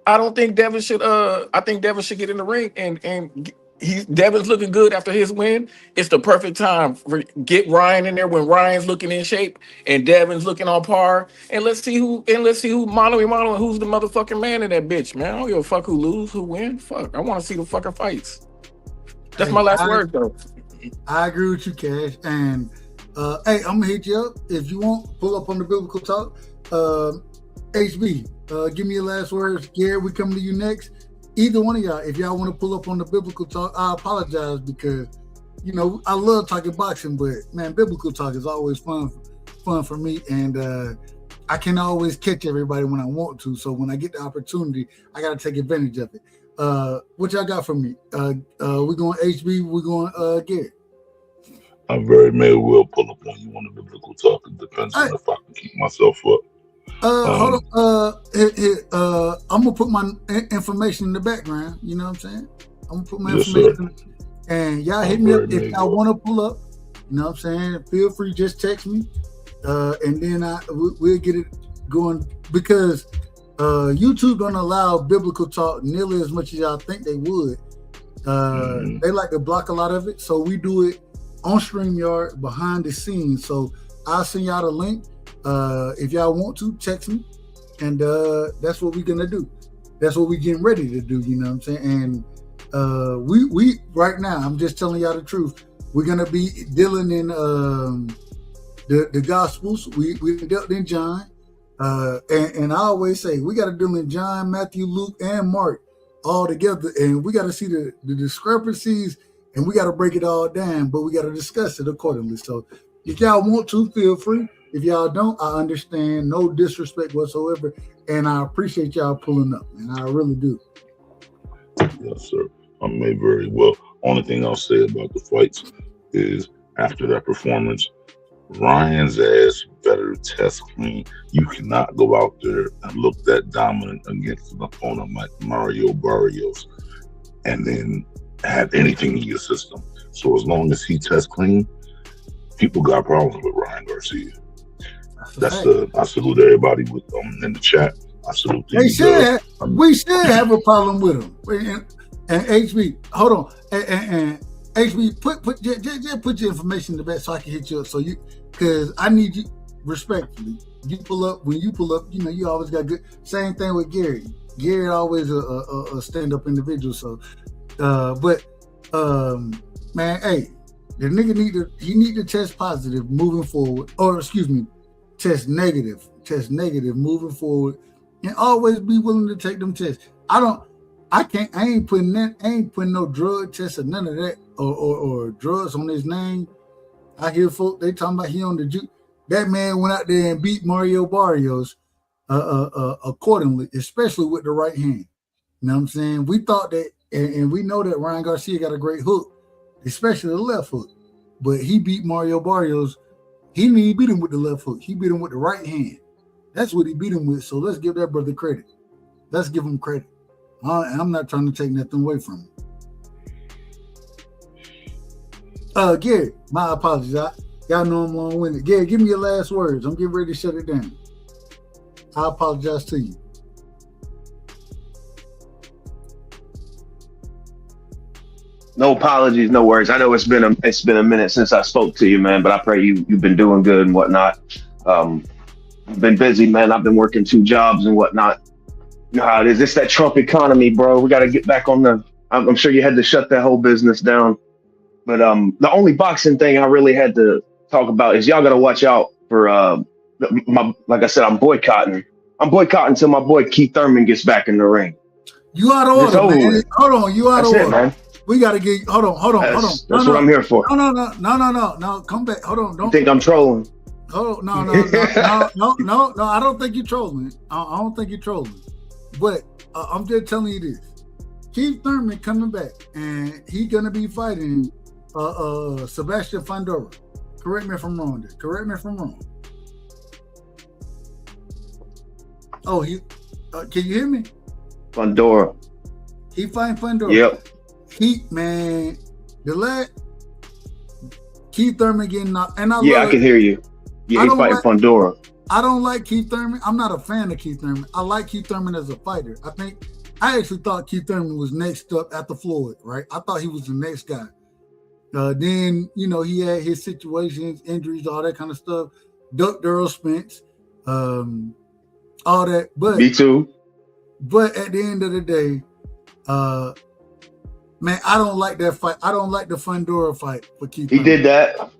[SPEAKER 9] I don't think Devin should. I think Devin should get in the ring and Devin's looking good after his win. It's the perfect time for get Ryan in there when Ryan's looking in shape and Devin's looking on par. And let's see who mano and who's the motherfucking man in that bitch, man. I don't give a fuck who lose, who win. Fuck. I want to see the fucking fights. That's my last word though.
[SPEAKER 5] I agree with you, Cash. And hey, I'm gonna hit you up. If you want, pull up on the biblical talk. HB, give me your last words. Gary, we coming to you next. Either one of y'all, if y'all want to pull up on the biblical talk, I apologize because, I love talking boxing, but man, biblical talk is always fun for me, and I can always catch everybody when I want to. So when I get the opportunity, I got to take advantage of it. What y'all got for me? We going HB, we going Gary.
[SPEAKER 7] I very may well pull up on you on the biblical talk. It depends on if I can keep myself up.
[SPEAKER 5] Hold on. I'm gonna put my information in the background. You know what I'm saying? I'm gonna put my information, and y'all hit me up if y'all want to pull up. You know what I'm saying? Feel free, just text me, and then we'll get it going because YouTube don't allow biblical talk nearly as much as y'all think they would. They like to block a lot of it, so we do it on StreamYard behind the scenes. So I'll send y'all the link. If y'all want to, text me, and that's what we're gonna do. That's what we're getting ready to do. You know what I'm saying? And we right now, I'm just telling y'all the truth. We're gonna be dealing in the Gospels. We dealt in John, and I always say we got to deal in John, Matthew, Luke, and Mark all together, and we got to see the discrepancies, and we got to break it all down. But we got to discuss it accordingly. So if y'all want to, feel free. If y'all don't, I understand. No disrespect whatsoever. And I appreciate y'all pulling up, and I really do.
[SPEAKER 7] Yes, sir. I may very well. Only thing I'll say about the fights is after that performance, Ryan's ass better test clean. You cannot go out there and look that dominant against an opponent like Mario Barrios and then have anything in your system. So as long as he tests clean, people got problems with Ryan Garcia. I salute everybody with in the chat. I salute these.
[SPEAKER 5] We should have a problem with him. And HB, hold on. And HB, put your information in the back so I can hit you up. So because I need you respectfully. You pull up when you pull up. You always got good. Same thing with Gary. Gary always a stand-up individual. So, man, hey, the nigga need to test positive moving forward, or excuse me, test negative moving forward, and always be willing to take them tests. I ain't putting no drug tests or none of that or drugs on his name. I hear folk they talking about he on the juke. That man went out there and beat Mario Barrios accordingly, especially with the right hand. You know what I'm saying? We thought that, and we know that Ryan Garcia got a great hook, especially the left hook. But he beat Mario Barrios. He didn't beat him with the left hook. He beat him with the right hand. That's what he beat him with. So let's give that brother credit. Let's give him credit. I'm not trying to take nothing away from him. Gary, my apologies. Y'all know I'm long-winded. Gary, give me your last words. I'm getting ready to shut it down. I apologize to you.
[SPEAKER 10] No apologies, no worries. I know it's been a minute since I spoke to you, man, but I pray you've been doing good and whatnot. I've been busy, man. I've been working 2 jobs and whatnot. You know how it is. It's that Trump economy, bro. We got to get back on I'm sure you had to shut that whole business down. But the only boxing thing I really had to talk about is y'all got to watch out for like I said, I'm boycotting. I'm boycotting until my boy Keith Thurman gets back in the ring.
[SPEAKER 5] You out of order, man. Hold on, you out of order.
[SPEAKER 10] Man.
[SPEAKER 5] We got to get. Hold on.
[SPEAKER 10] That's what I'm here for.
[SPEAKER 5] No. Come back. Hold on. Don't.
[SPEAKER 10] You think I'm trolling?
[SPEAKER 5] Oh no. I don't think you're trolling. I don't think you're trolling. But I'm just telling you this: Keith Thurman coming back, and he's gonna be fighting Sebastian Fundora. Correct me if I'm wrong. Oh, can you hear me?
[SPEAKER 10] Fundora.
[SPEAKER 5] He fighting Fundora.
[SPEAKER 10] Yep.
[SPEAKER 5] Man, Keith Thurman getting knocked, and
[SPEAKER 10] I can hear you. Yeah, he's fighting Fundora.
[SPEAKER 5] I don't like Keith Thurman. I'm not a fan of Keith Thurman. I like Keith Thurman as a fighter. I actually thought Keith Thurman was next up after Floyd, right? I thought he was the next guy. Then, he had his situations, injuries, all that kind of stuff. Duck Daryl Spence, all that. But
[SPEAKER 10] me too.
[SPEAKER 5] But at the end of the day, man, I don't like that fight. I don't like the Fundora fight for Keith Thurman.
[SPEAKER 10] He did that.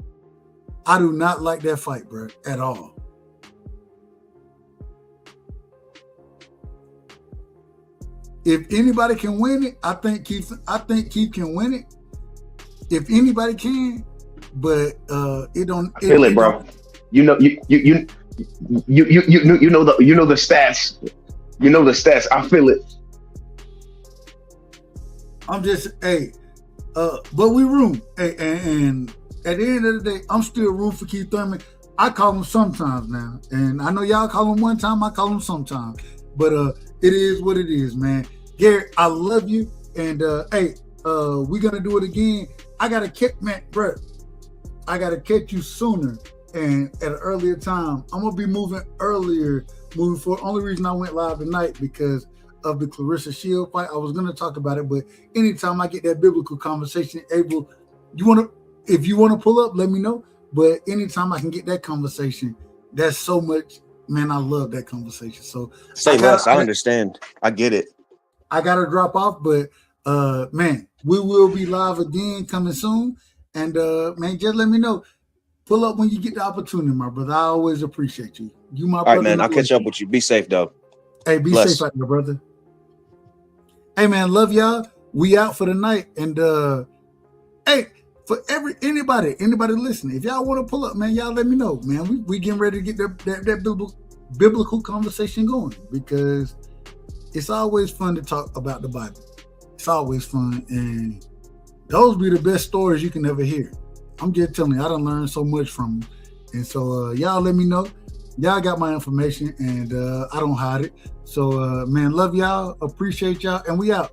[SPEAKER 5] I do not like that fight, bro, at all. If anybody can win it, I think Keith can win it. If anybody can, but it don't.
[SPEAKER 10] I feel it, bro. You know the stats. You know the stats. I feel it.
[SPEAKER 5] I'm just but we room. And at the end of the day, I'm still room for Keith Thurman. I call him sometimes now, and I know y'all call him one time. I call him sometimes, but it is what it is, man. Gary, I love you, and we're gonna do it again. I gotta catch you sooner and at an earlier time. I'm gonna be moving forward. Only reason I went live tonight because of the Clarissa Shield fight. I was gonna talk about it, but anytime I get that biblical conversation, if you wanna pull up, let me know. But anytime I can get that conversation, that's so much, man. I love that conversation. So
[SPEAKER 11] say less. I understand. I get it.
[SPEAKER 5] I gotta drop off, but man, we will be live again coming soon. And man, just let me know. Pull up when you get the opportunity, my brother. I always appreciate you. You my brother.
[SPEAKER 11] All right, man. I'll catch up with you. Be safe, though.
[SPEAKER 5] Hey, be safe out there, brother. Hey, man, love y'all. We out for the night. And hey, for anybody listening, if y'all want to pull up, man, y'all let me know, man. We getting ready to get that biblical conversation going, because it's always fun to talk about the Bible. It's always fun, and those be the best stories you can ever hear. I'm just telling you, I done learned so much from them. And so y'all let me know. Y'all got my information, and I don't hide it. So man, love y'all, appreciate y'all, and we out.